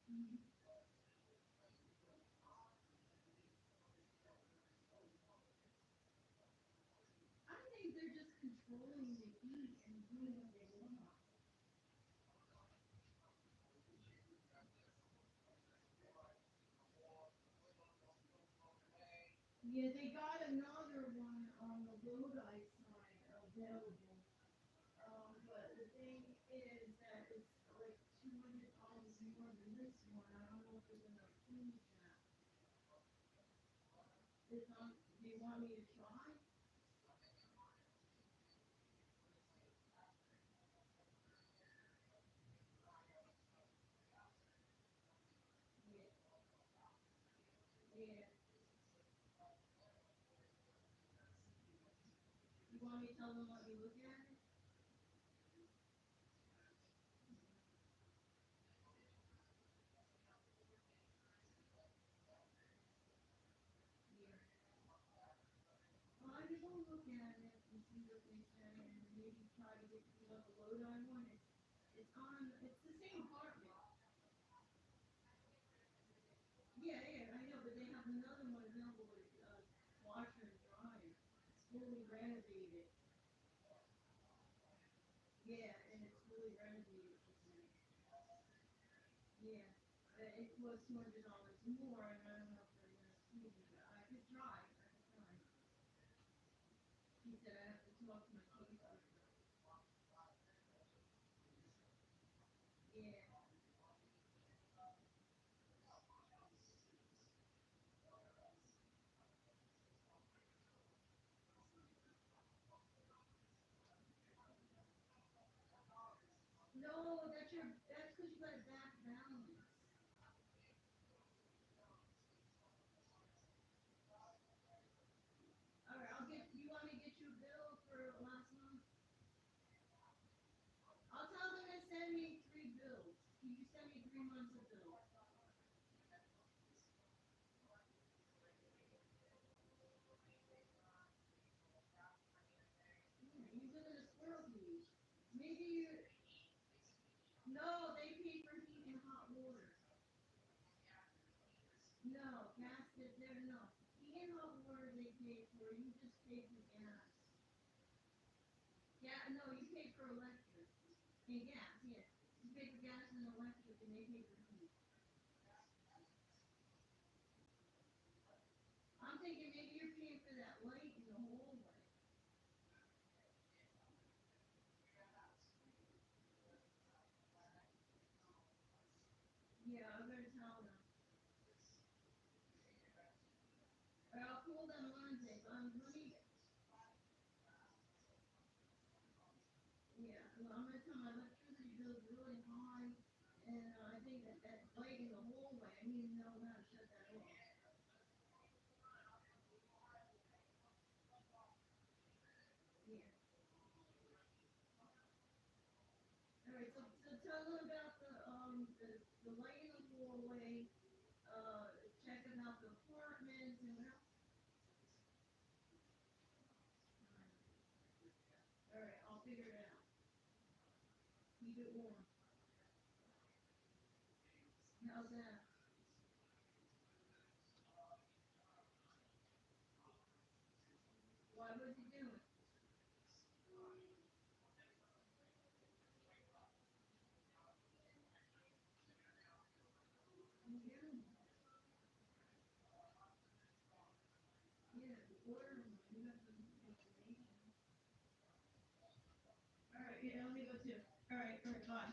Mhm. I think they're just controlling the heat and doing what they want. Yeah, they got another one on the Lodi side available. But the thing is that it's like $200 more than this one. I don't know if they're gonna approve that. It's on, do you want me to try? Yeah, yeah. You want me to tell them let me look at it? Yeah. Well, I just want to look at it and see what they say and maybe try to get you know the load I want. It's on, it's the same apartment. Yeah, yeah, I know, but they have another one available with washer and dryer. It's fully renovated. Yeah, and it's fully renovated, she said. Yeah, it was $200 more, and I don't know if they're gonna approve it, but I could try, I could try. She said I have to talk to my caseworker. Yeah, no, that's because you got a back balance. All right, you want me to get you a bill for last month? I'll tell them to send me 3 bills. Can you send me 3 months of bills? Yeah, you live in a squirrel cage. Maybe you, no, they pay for heat and hot water. No, gas, they're no. Heat and hot water they pay for, you just pay for gas. Yeah, no, you pay for electric. And gas, yeah. You pay for gas and electric and they pay for heat. I'm thinking maybe you're paying for that light in the hallway. Yeah, I better tell them. Or I'll call them Monday. Let me, yeah, well, I'm gonna tell my electricity bill's really high. And I think that light in the hallway, I need to know how to shut that off. Yeah. All right, so tell them about the light in the hallway, check about the apartments and what else? All right, I'll figure it out. Keep it warm. How's that? Why would you do it? Yeah, yeah, order one. You have the information. All right, yeah, let me go too. All right, bye, bye.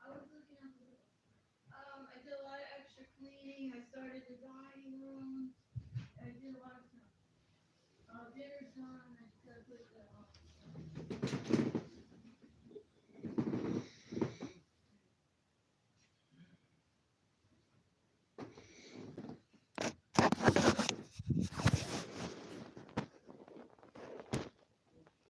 I was looking at the, I did a lot of extra cleaning. I started the dining room. I did a lot of stuff. Dinner time.